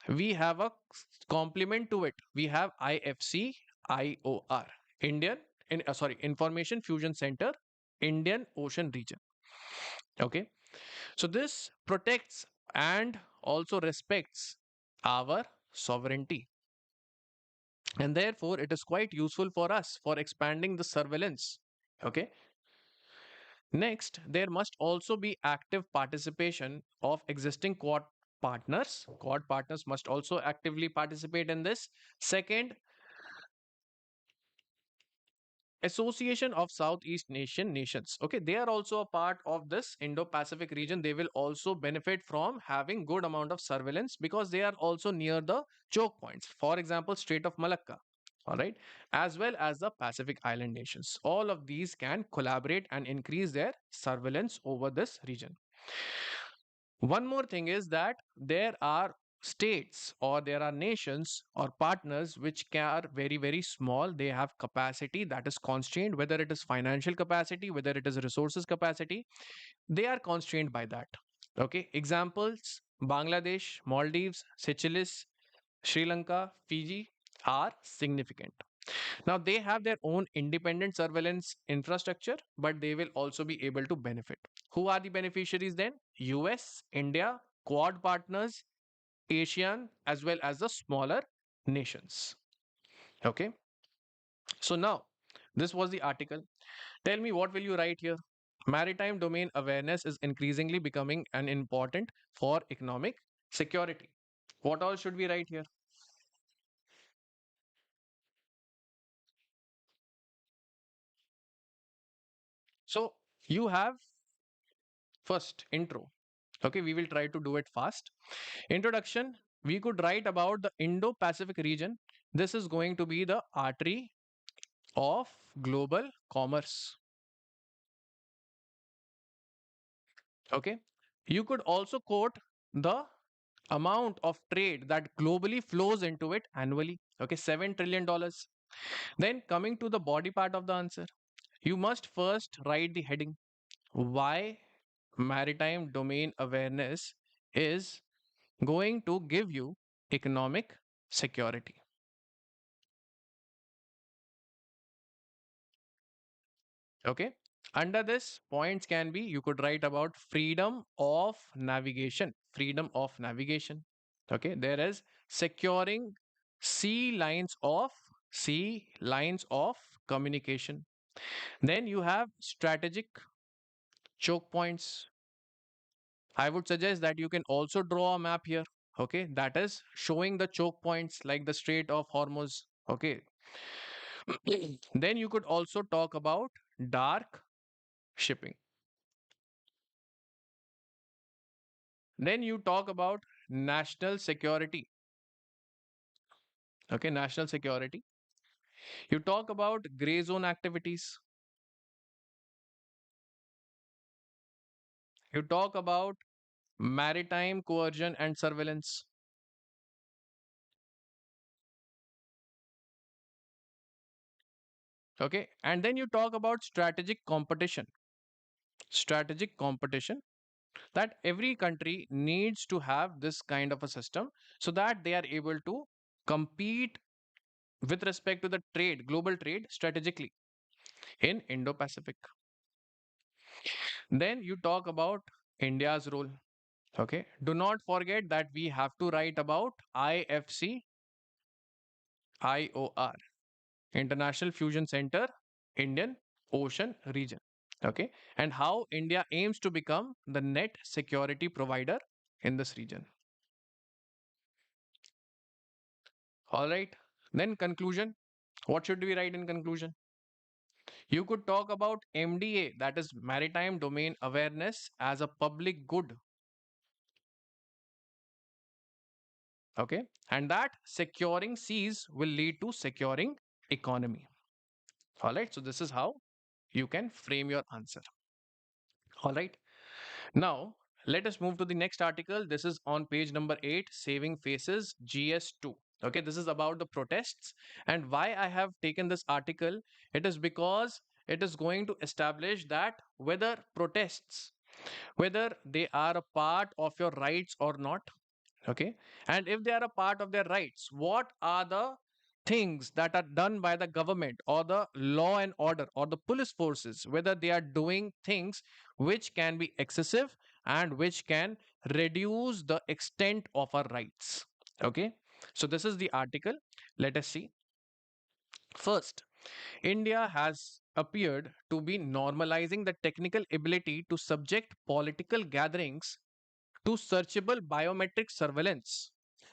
we have a complement to it. We have IFC IOR, Information Fusion Center, Indian Ocean Region. Okay. So this protects and also respects our sovereignty, and therefore it is quite useful for us for expanding the surveillance. Okay, next, there must also be active participation of existing quad partners must also actively participate in this. Second, Association of Southeast Asian Nations. Okay, they are also a part of this Indo-Pacific region. They will also benefit from having good amount of surveillance because they are also near the choke points. For example, Strait of Malacca. All right, as well as the Pacific Island nations. All of these can collaborate and increase their surveillance over this region. One more thing is that there are states or there are nations or partners which are very, very small. They have capacity that is constrained, whether it is financial capacity, whether it is resources capacity, they are constrained by that. Okay, examples Bangladesh, Maldives, Seychelles, Sri Lanka, Fiji are significant. Now, they have their own independent surveillance infrastructure, but they will also be able to benefit. Who are the beneficiaries then? US, India, Quad partners, ASEAN, as well as the smaller nations. Okay. So, now this was the article. Tell me, what will you write here? Maritime domain awareness is increasingly becoming an important for economic security. What all should we write here? So, you have first intro. Okay, we will try to do it fast. Introduction, we could write about the Indo Pacific region. This is going to be the artery of global commerce. Okay, you could also quote the amount of trade that globally flows into it annually. Okay, $7 trillion. Then, coming to the body part of the answer, you must first write the heading. Why maritime domain awareness is going to give you economic security. Okay. Under this, points can be you could write about freedom of navigation. Freedom of navigation. Okay. There is securing sea lines of sea lines of communication. Then you have strategic choke points. I would suggest that you can also draw a map here. Okay. That is showing the choke points like the Strait of Hormuz. Okay. Then you could also talk about dark shipping. Then you talk about national security. Okay, national security. You talk about gray zone activities. You talk about maritime coercion and surveillance. Okay, and then you talk about strategic competition. Strategic competition, that every country needs to have this kind of a system so that they are able to compete with respect to the trade, global trade strategically in Indo Pacific. Then you talk about India's role. Okay. Do not forget that we have to write about IFC, IOR, International Fusion Center, Indian Ocean Region. Okay. And how India aims to become the net security provider in this region. All right. Then conclusion. What should we write in conclusion? You could talk about MDA, that is Maritime Domain Awareness, as a public good. Okay. And that securing seas will lead to securing economy. All right. So this is how you can frame your answer. All right. Now, let us move to the next article. This is on page number 8, Saving Faces GS2. Okay, this is about the protests. And why I have taken this article, it is because it is going to establish that whether protests, whether they are a part of your rights or not. Okay, and if they are a part of their rights, what are the things that are done by the government or the law and order or the police forces, whether they are doing things which can be excessive and which can reduce the extent of our rights. Okay, so this is the article. Let us see. First, India has appeared to be normalizing the technical ability to subject political gatherings to searchable biometric surveillance.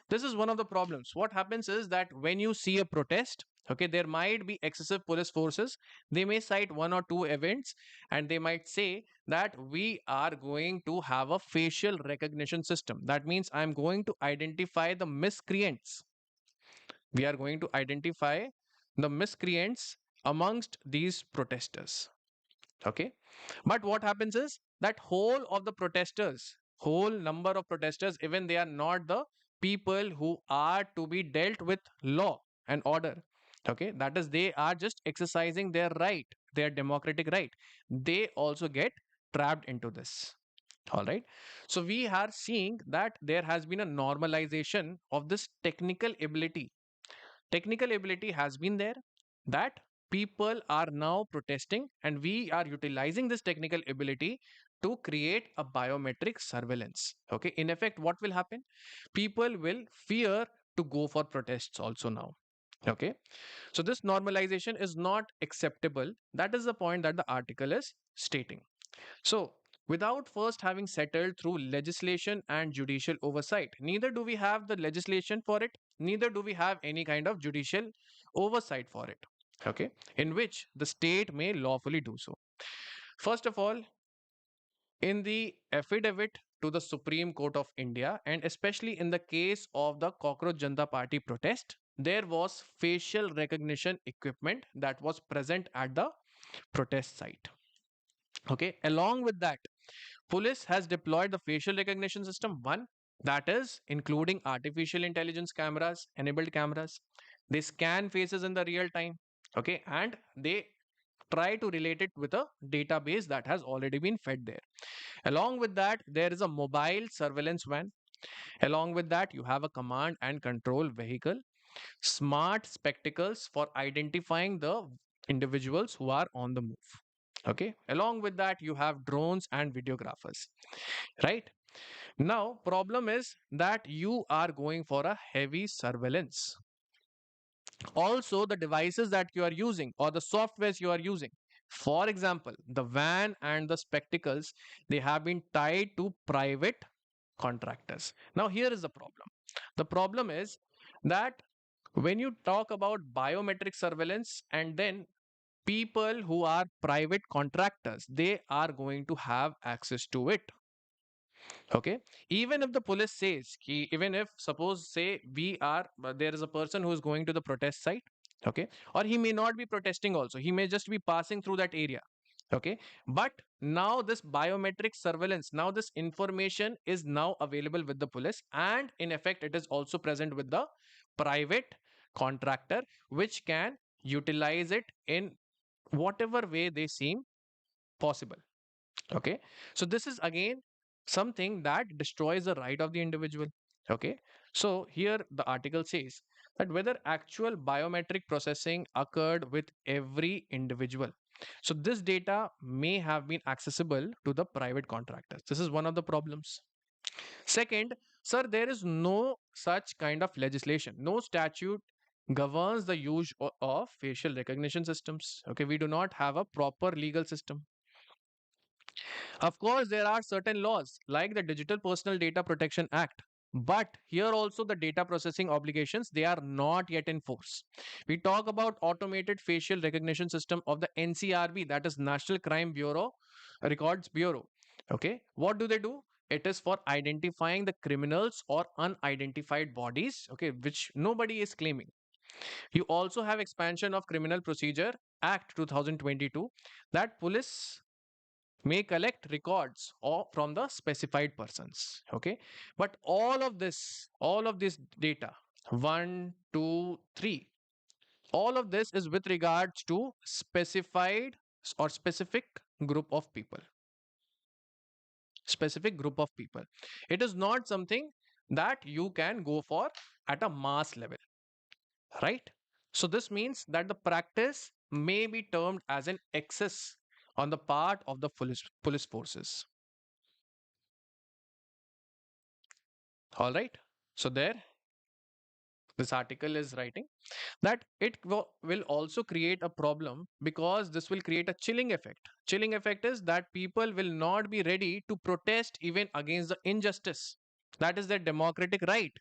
This is one of the problems. What happens is that when you see a protest, Okay, there might be excessive police forces. They may cite one or two events and they might say that we are going to have a facial recognition system. That means I'm going to identify the miscreants. We are going to identify the miscreants amongst these protesters. Okay, but what happens is that whole of the protesters, whole number of protesters, even they are not the people who are to be dealt with law and order. Okay, that is, they are just exercising their right, their democratic right. They also get trapped into this. All right, so we are seeing that there has been a normalization of this technical ability has been there, that people are now protesting and we are utilizing this technical ability to create a biometric surveillance. Okay, in effect what will happen, people will fear to go for protests also now. Okay, so this normalization is not acceptable. That is the point that the article is stating. So, without first having settled through legislation and judicial oversight, neither do we have the legislation for it, neither do we have any kind of judicial oversight for it, okay, in which the state may lawfully do so. First of all, in the affidavit to the Supreme Court of India, and especially in the case of the Cockroach Janta Party protest, there was facial recognition equipment that was present at the protest site. Okay, along with that, police has deployed the facial recognition system, one, that is including artificial intelligence cameras, enabled cameras. They scan faces in the real time. Okay, and they try to relate it with a database that has already been fed there. Along with that, there is a mobile surveillance van. Along with that, you have a command and control vehicle, smart spectacles for identifying the individuals who are on the move. Okay, along with that, you have drones and videographers, right? Now, problem is that you are going for a heavy surveillance. Also, the devices that you are using or the softwares you are using. For example, the van and the spectacles, they have been tied to private contractors. Now, here is the problem. The problem is that when you talk about biometric surveillance and then people who are private contractors, they are going to have access to it. Okay, even if the police says even if suppose say we are there is a person who is going to the protest site. Okay, or he may not be protesting also, he may just be passing through that area. Okay, but now this biometric surveillance, now this information is now available with the police, and in effect it is also present with the private contractor, which can utilize it in whatever way they seem possible. Okay, so this is again something that destroys the right of the individual. Okay, so here the article says that whether actual biometric processing occurred with every individual, so this data may have been accessible to the private contractors. This is one of the problems. Second, sir, there is no such kind of legislation, no statute governs the use of facial recognition systems. Okay, we do not have a proper legal system. Of course, there are certain laws like the Digital Personal Data Protection Act. But here also the data processing obligations, they are not yet in force. We talk about automated facial recognition system of the NCRB, that is National Crime Bureau, Records Bureau. Okay, what do they do? It is for identifying the criminals or unidentified bodies, okay, which nobody is claiming. You also have expansion of Criminal Procedure Act 2022, that police may collect records or from the specified persons. Okay, but all of this data, one, two, three, all of this is with regards to specified or specific group of people. It is not something that you can go for at a mass level, right? So this means that the practice may be termed as an excess on the part of the police forces. All right. So there, this article is writing that it will also create a problem because this will create a chilling effect. Chilling effect is that people will not be ready to protest even against the injustice. That is their democratic right.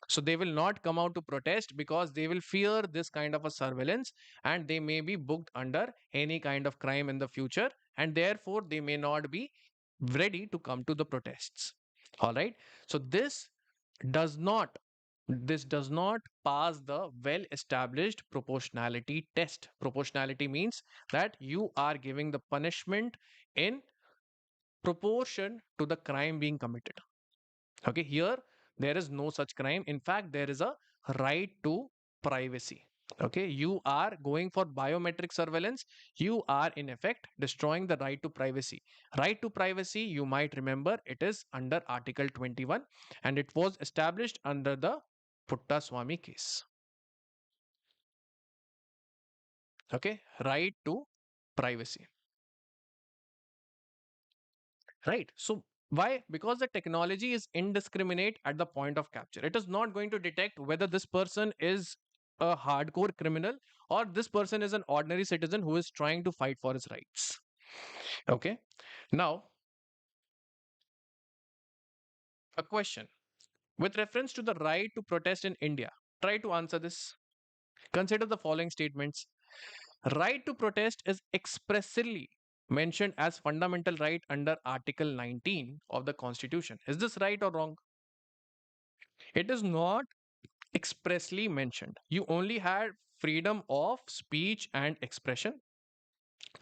So they will not come out to protest because they will fear this kind of a surveillance, and they may be booked under any kind of crime in the future, and therefore they may not be ready to come to the protests. All right. So does not this does not pass the well established proportionality test. Proportionality means that you are giving the punishment in proportion to the crime being committed. Okay, here there is no such crime. In fact, there is a right to privacy. Okay, you are going for biometric surveillance. You are in effect destroying the right to privacy. Right to privacy, you might remember, it is under Article 21, and it was established under the Puttaswamy case. Okay, right to privacy. Right. So why? Because the technology is indiscriminate at the point of capture. It is not going to detect whether this person is a hardcore criminal or this person is an ordinary citizen who is trying to fight for his rights. Okay. Now, a question with reference to the right to protest in India. Try to answer this. Consider the following statements. Right to protest is expressly mentioned as fundamental right under Article 19 of the Constitution. Is this right or wrong? It is not expressly mentioned. You only had freedom of speech and expression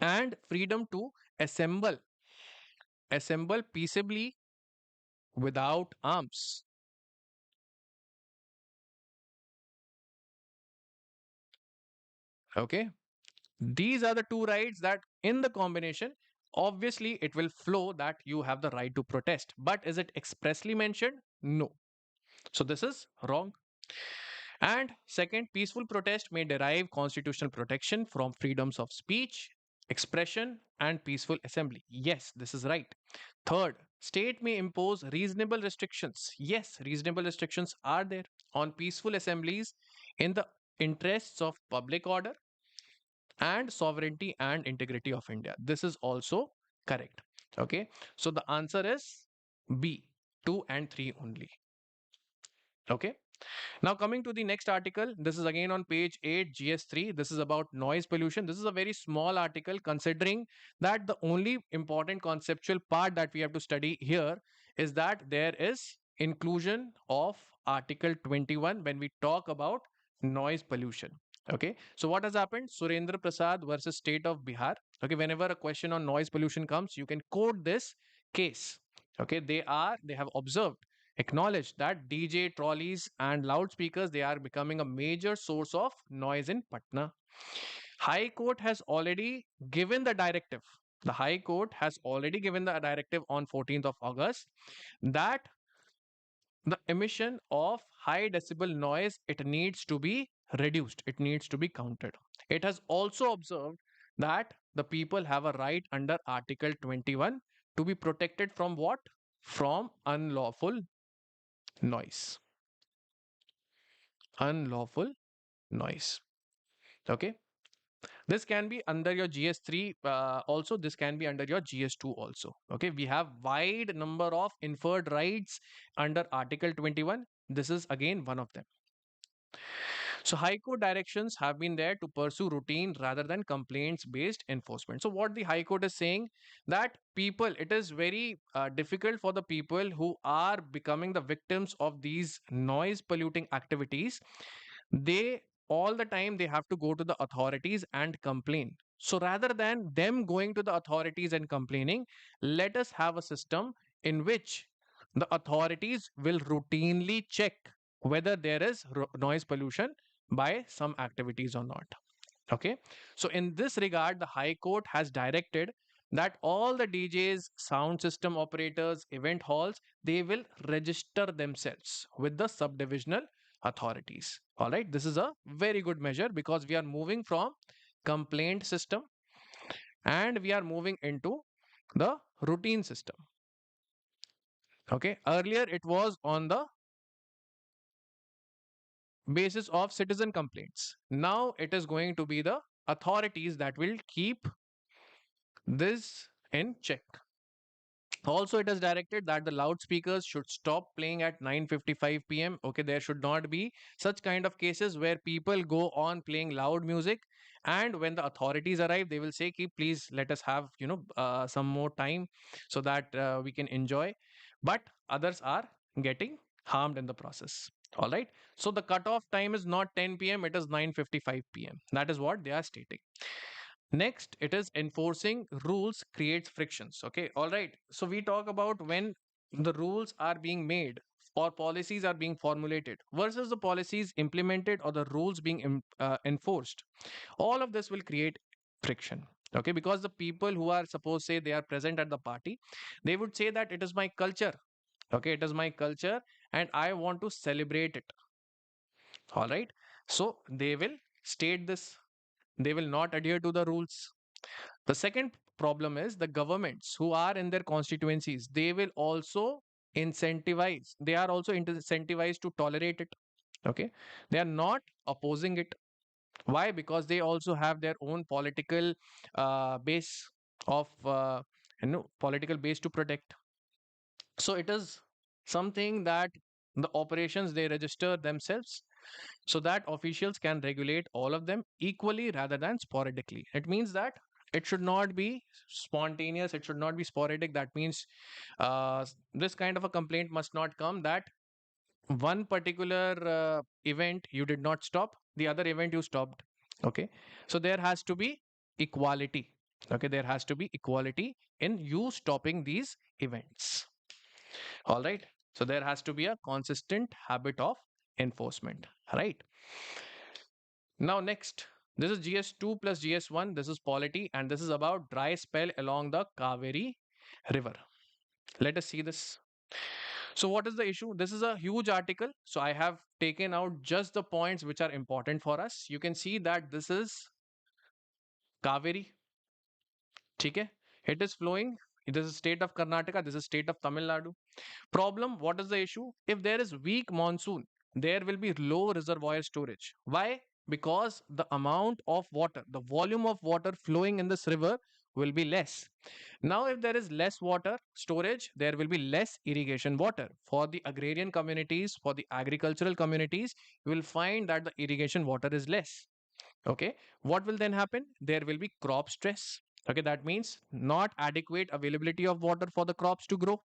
and freedom to assemble, assemble peaceably without arms. Okay. These are the two rights that in the combination, obviously it will flow that you have the right to protest. But is it expressly mentioned? No. So this is wrong. And second, peaceful protest may derive constitutional protection from freedoms of speech, expression, and peaceful assembly. Yes, this is right. Third, state may impose reasonable restrictions. Yes, reasonable restrictions are there on peaceful assemblies in the interests of public order and sovereignty and integrity of India. This is also correct. Okay, so the answer is B, 2 and 3 only. Okay. Now, coming to the next article, this is again on page 8, GS3. This is about noise pollution. This is a very small article considering that the only important conceptual part that we have to study here is that there is inclusion of Article 21 when we talk about noise pollution. Okay, so what has happened? Surendra Prasad versus State of Bihar. Okay, whenever a question on noise pollution comes, you can quote this case. Okay, they have observed, acknowledged that DJ trolleys and loudspeakers, they are becoming a major source of noise in Patna. High Court has already given the directive. The High Court has already given the directive on 14th of August that the emission of high decibel noise, it needs to be reduced. It needs to be counted. It has also observed that the people have a right under Article 21 to be protected from what? From unlawful noise. Unlawful noise. Okay. This can be under your GS3 also. This can be under your GS2 also. Okay. We have wide number of inferred rights under Article 21. This is again one of them. So High Court directions have been there to pursue routine rather than complaints based enforcement. So what the High Court is saying, that people, it is very difficult for the people who are becoming the victims of these noise polluting activities. They all the time they have to go to the authorities and complain. So rather than them going to the authorities and complaining, let us have a system in which the authorities will routinely check whether there is noise pollution by some activities or not. Okay. So in this regard, the High Court has directed that all the DJs, sound system operators, event halls, they will register themselves with the subdivisional authorities. All right. This is a very good measure because we are moving from complaint system and we are moving into the routine system. Okay. Earlier it was on the basis of citizen complaints. Now it is going to be the authorities that will keep this in check. Also, it is directed that the loudspeakers should stop playing at 9:55 p.m. Okay, there should not be such kind of cases where people go on playing loud music, and when the authorities arrive, they will say, "Ki, please let us have some more time so that we can enjoy." But others are getting harmed in the process. All right. So the cutoff time is not 10 p.m. It is 9:55 p.m. That is what they are stating. Next, it is enforcing rules creates frictions. Okay, all right. So we talk about when the rules are being made or policies are being formulated versus the policies implemented or the rules being enforced. All of this will create friction. Okay, because the people who are supposed say they are present at the party, they would say that it is my culture. Okay, it is my culture and I want to celebrate it. All right. So they will state this. They will not adhere to the rules. The second problem is the governments who are in their constituencies, they will also incentivize, they are also incentivized to tolerate it. Okay. They are not opposing it. Why? Because they also have their own political base of, political base to protect. So it is something that the operations they register themselves so that officials can regulate all of them equally rather than sporadically. It means that it should not be spontaneous, it should not be sporadic. That means this kind of a complaint must not come that one particular event you did not stop, the other event you stopped. Okay. So there has to be equality. Okay. There has to be equality in you stopping these events. All right. So there has to be a consistent habit of enforcement. Right. Now, next, this is GS2 plus GS1. This is polity, and this is about dry spell along the Cauvery River. Let us see this. So, what is the issue? This is a huge article. So, I have taken out just the points which are important for us. You can see that this is Cauvery. Okay? It is flowing. This is state of Karnataka. This is state of Tamil Nadu. Problem, what is the issue? If there is weak monsoon, there will be low reservoir storage. Why? Because the amount of water, the volume of water flowing in this river will be less. Now, if there is less water storage, there will be less irrigation water. For the agrarian communities, for the agricultural communities, you will find that the irrigation water is less. Okay. What will then happen? There will be crop stress. Okay. That means not adequate availability of water for the crops to grow,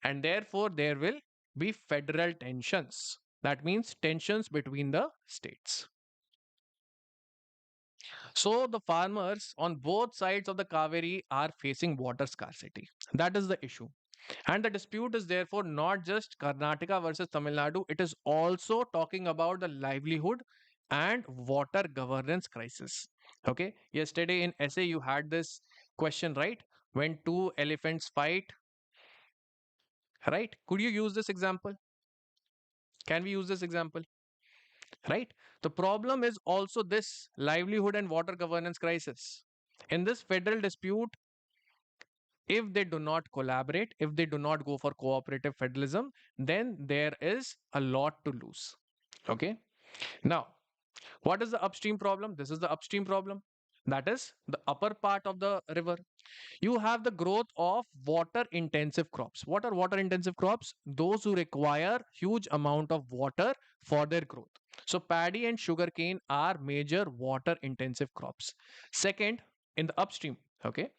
and therefore there will be federal tensions. That means tensions between the states. So the farmers on both sides of the Kaveri are facing water scarcity. That is the issue. And the dispute is therefore not just Karnataka versus Tamil Nadu, it is also talking about the livelihood and water governance crisis. Okay, yesterday in essay you had this question, right? When two elephants fight, right? Could you use this example? Can we use this example? Right? The problem is also this livelihood and water governance crisis. In this federal dispute, if they do not collaborate, if they do not go for cooperative federalism, then there is a lot to lose. Okay. Now, what is the upstream problem? This is the upstream problem. That is the upper part of the river. You have the growth of water intensive crops. What are water intensive crops? Those who require huge amount of water for their growth. So paddy and sugarcane are major water intensive crops. Second, in the upstream, okay.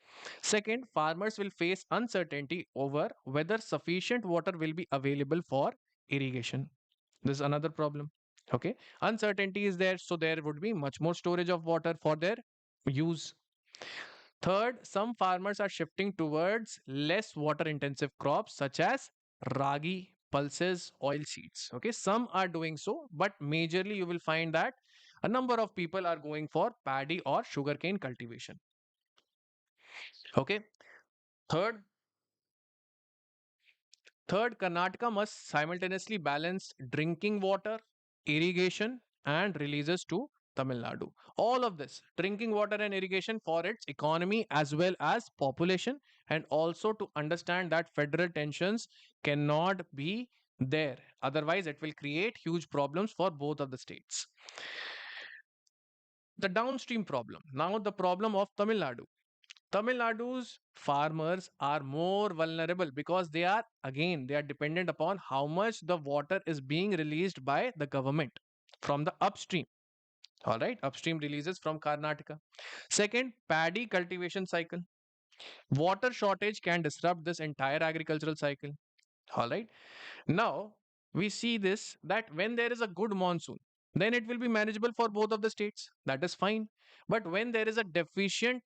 Second, farmers will face uncertainty over whether sufficient water will be available for irrigation. This is another problem. Okay. Uncertainty is there, so there would be much more storage of water for their use. Third, some farmers are shifting towards less water intensive crops such as ragi, pulses, oil seeds. Okay, some are doing so, but majorly you will find that a number of people are going for paddy or sugarcane cultivation. Okay, third, Karnataka must simultaneously balance drinking water, irrigation, and releases to Tamil Nadu. All of this, drinking water and irrigation for its economy as well as population, and also to understand that federal tensions cannot be there. Otherwise, it will create huge problems for both of the states. The downstream problem. Now, the problem of Tamil Nadu. Tamil Nadu's farmers are more vulnerable because they are dependent upon how much the water is being released by the government from the upstream. All right, upstream releases from Karnataka. Second, paddy cultivation cycle. Water shortage can disrupt this entire agricultural cycle. All right. Now, we see this that when there is a good monsoon, then it will be manageable for both of the states. That is fine. But when there is a deficient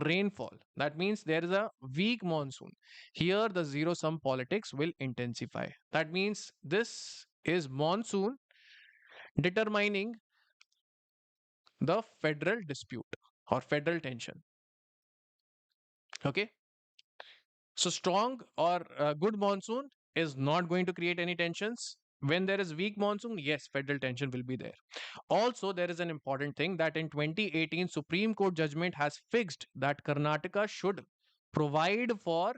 rainfall, that means there is a weak monsoon, here the zero sum politics will intensify. That means this is monsoon determining the federal dispute or federal tension. Okay. So, strong or good monsoon is not going to create any tensions. When there is weak monsoon, yes, federal tension will be there. Also, there is an important thing that in 2018, Supreme Court judgment has fixed that Karnataka should provide for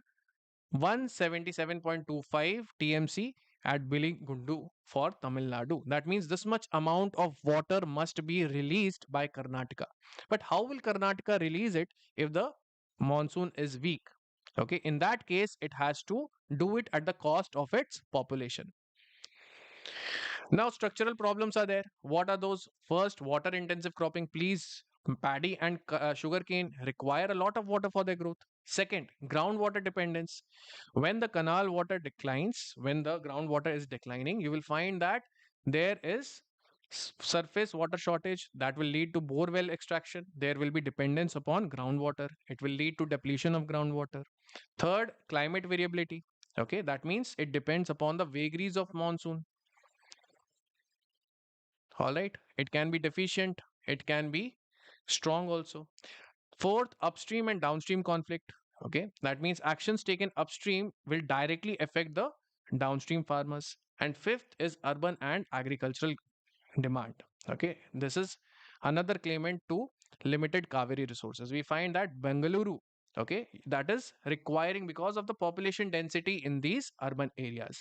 177.25 TMC at Biligundu for Tamil Nadu. That means this much amount of water must be released by Karnataka. But how will Karnataka release it if the monsoon is weak? Okay, in that case, it has to do it at the cost of its population. Now, structural problems are there. What are those? First, water intensive cropping. Please, paddy and sugarcane require a lot of water for their growth. Second, groundwater dependence. When the canal water declines, when the groundwater is declining, you will find that there is surface water shortage that will lead to bore well extraction. There will be dependence upon groundwater. It will lead to depletion of groundwater. Third, climate variability. Okay, that means it depends upon the vagaries of monsoon. All right, it can be deficient, it can be strong also. Fourth, upstream and downstream conflict. Okay, that means actions taken upstream will directly affect the downstream farmers. And fifth is urban and agricultural demand. Okay, this is another claimant to limited Cauvery resources. We find that Bengaluru, okay, that is requiring because of the population density in these urban areas.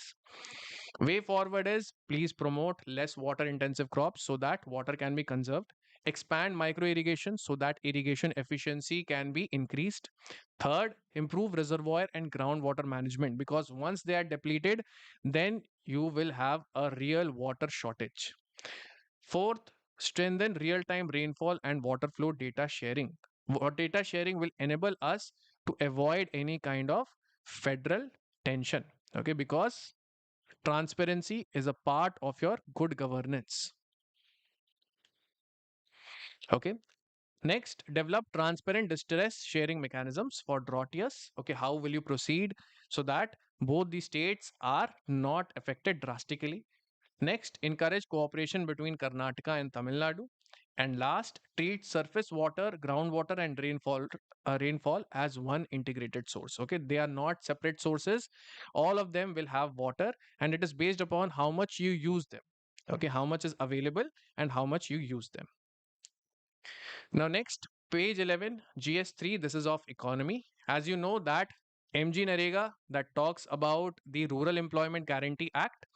Way forward is please promote less water intensive crops so that water can be conserved. Expand micro irrigation so that irrigation efficiency can be increased. Third, improve reservoir and groundwater management because once they are depleted, then you will have a real water shortage. Fourth, strengthen real time rainfall and water flow data sharing. What data sharing will enable us to avoid any kind of federal tension. Okay, because transparency is a part of your good governance. Okay. Next, develop transparent distress sharing mechanisms for drought years. Okay, how will you proceed so that both the states are not affected drastically? Next, encourage cooperation between Karnataka and Tamil Nadu. And last, treat surface water, groundwater, and rainfall as one integrated source. Okay, they are not separate sources. All of them will have water, and it is based upon how much you use them. Okay, how much is available and how much you use them. Now, next, page 11, GS3, this is of economy. As you know that MGNREGA that talks about the Rural Employment Guarantee Act,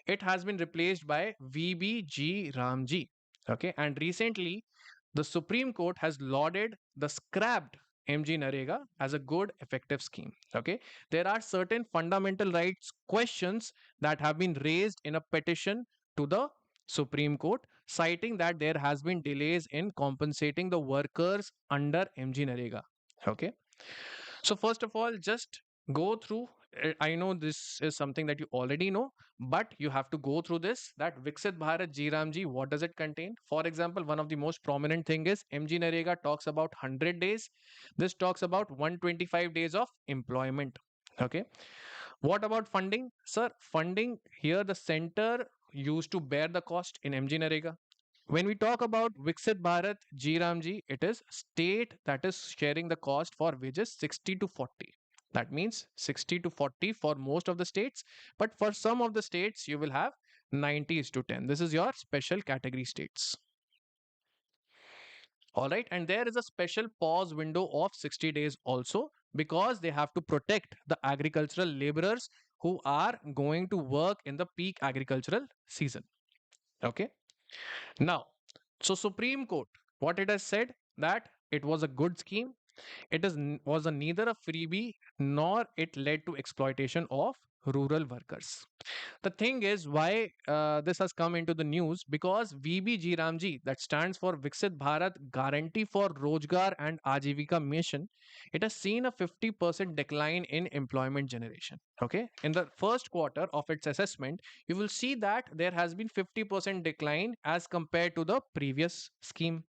it has been replaced by VBG Ramji. Okay, and recently the Supreme Court has lauded the scrapped MGNREGA as a good effective scheme. Okay, there are certain fundamental rights questions that have been raised in a petition to the Supreme Court, citing that there has been delays in compensating the workers under MGNREGA. Okay, so first of all, just go through. I know this is something that you already know, but you have to go through this. That Viksit Bharat GRAMji, what does it contain? For example, one of the most prominent thing is MGNREGA talks about 100 days. This talks about 125 days of employment. Okay. What about funding? Sir, funding here, the center used to bear the cost in MGNREGA. When we talk about Viksit Bharat GRAMji, it is state that is sharing the cost for wages 60 to 40. That means 60 to 40 for most of the states, but for some of the states, you will have 90 is to 10. This is your special category states. All right, and there is a special pause window of 60 days also because they have to protect the agricultural laborers who are going to work in the peak agricultural season. Okay. Now, so Supreme Court, what it has said that it was a good scheme. Was a neither a freebie nor it led to exploitation of rural workers. The thing is why this has come into the news, because VBG Ramji, that stands for Viksit Bharat Guarantee for Rojgar and Ajivika Mission, it has seen a 50% decline in employment generation. Okay, in the first quarter of its assessment, you will see that there has been 50% decline as compared to the previous scheme,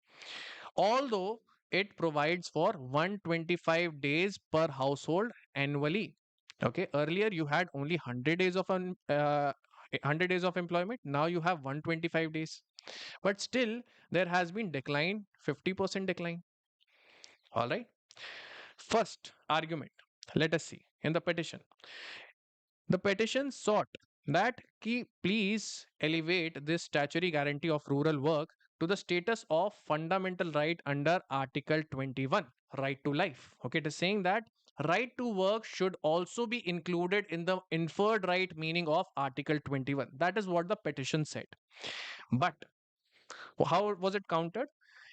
although it provides for 125 days per household annually. Okay, earlier you had only 100 days of 100 days of employment. Now you have 125 days, but still there has been decline, 50% decline. All right. First argument, let us see in the petition. The petition sought that please elevate this statutory guarantee of rural work to the status of fundamental right under Article 21, right to life. Okay, it is saying that right to work should also be included in the inferred right meaning of Article 21. That is what the petition said. But how was it countered?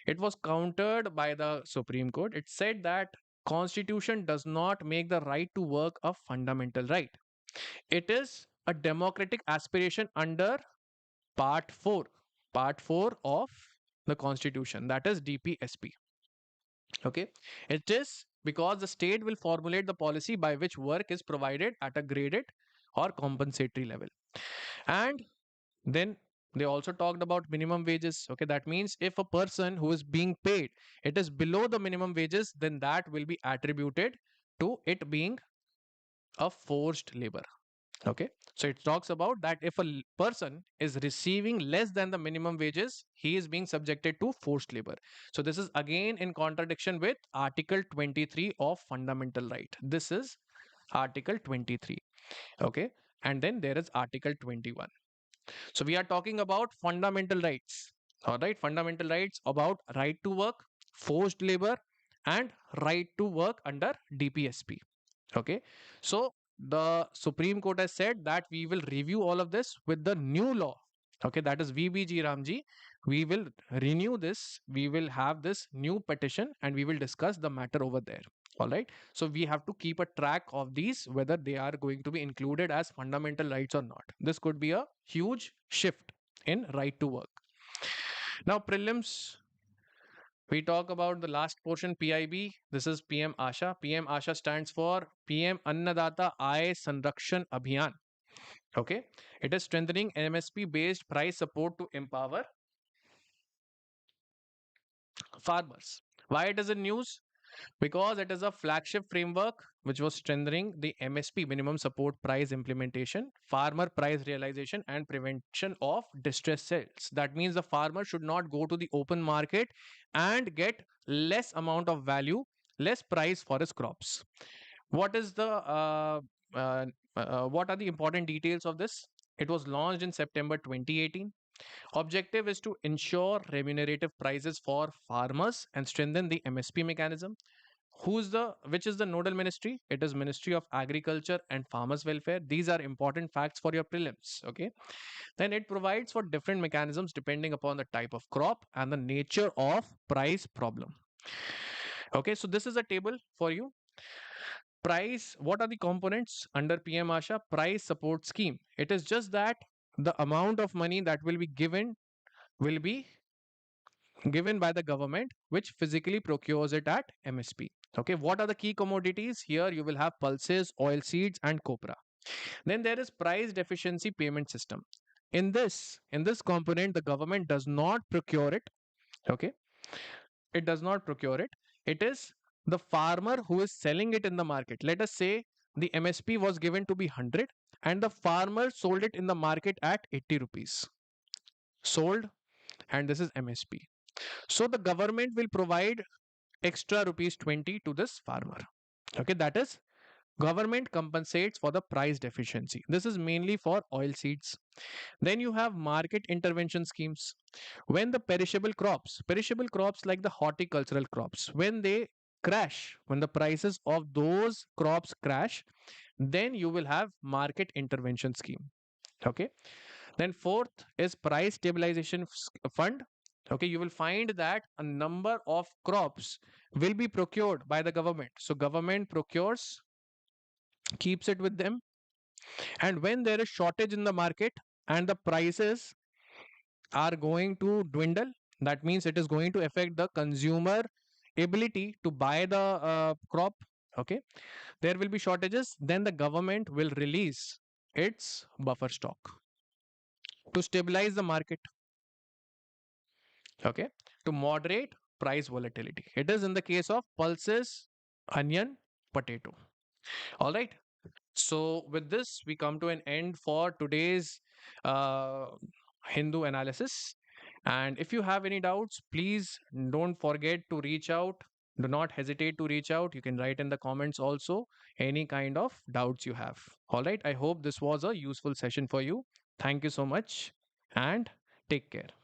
It was countered by the Supreme Court. It said that Constitution does not make the right to work a fundamental right. It is a democratic aspiration under Part 4, Part 4 of the Constitution, that is DPSP. Okay, it is because the state will formulate the policy by which work is provided at a graded or compensatory level. And then they also talked about minimum wages. Okay, that means if a person who is being paid, it is below the minimum wages, then that will be attributed to it being a forced labor. Okay, so it talks about that if a person is receiving less than the minimum wages, he is being subjected to forced labor. So this is again in contradiction with Article 23 of fundamental right. This is Article 23. Okay, and then there is Article 21. So we are talking about fundamental rights. All right, fundamental rights about right to work, forced labor, and right to work under DPSP. Okay, so the Supreme Court has said that we will review all of this with the new law. Okay, that is VBG Ramji. We will renew this. We will have this new petition and we will discuss the matter over there. All right. So we have to keep a track of these, whether they are going to be included as fundamental rights or not. This could be a huge shift in right to work. Now, prelims, we talk about the last portion, PIB. This is PM Asha. PM Asha stands for PM Annadata Aay Sanrakshan Abhiyan. Okay. It is strengthening MSP based price support to empower farmers. Why it is in news? Because it is a flagship framework which was strengthening the MSP, minimum support price implementation, farmer price realization, and prevention of distress sales. That means the farmer should not go to the open market and get less amount of value, less price for his crops. What is the uh, what are the important details of this? It was launched in September 2018. Objective is to ensure remunerative prices for farmers and strengthen the MSP mechanism. Which is the nodal ministry? It is Ministry of Agriculture and Farmers Welfare. These are important facts for your prelims. Okay, then it provides for different mechanisms depending upon the type of crop and the nature of price problem. Okay, so this is a table for you. Price, what are the components under PM Asha? Price support scheme. It is just that the amount of money that will be given by the government, which physically procures it at MSP. Okay, what are the key commodities? Here you will have pulses, oil seeds, and copra. Then there is price deficiency payment system. In this component, the government does not procure it. Okay, it does not procure it. It is the farmer who is selling it in the market. Let us say the MSP was given to be 100 and the farmer sold it in the market at 80 rupees. Sold, and this is MSP. So the government will provide extra rupees 20 to this farmer. Okay, that is government compensates for the price deficiency. This is mainly for oil seeds. Then you have market intervention schemes. When the perishable crops like the horticultural crops, when they crash, when the prices of those crops crash, then you will have market intervention scheme. Okay, then fourth is price stabilization fund. Okay, you will find that a number of crops will be procured by the government. So government procures, keeps it with them, and when there is shortage in the market and the prices are going to dwindle, that means it is going to affect the consumer ability to buy the crop. Okay, there will be shortages, then the government will release its buffer stock to stabilize the market. Okay, to moderate price volatility. It is in the case of pulses, onion, potato. All right. So, with this, we come to an end for today's uh, Hindu analysis. And if you have any doubts, please don't forget to reach out. Do not hesitate to reach out. You can write in the comments also any kind of doubts you have. All right. I hope this was a useful session for you. Thank you so much and take care.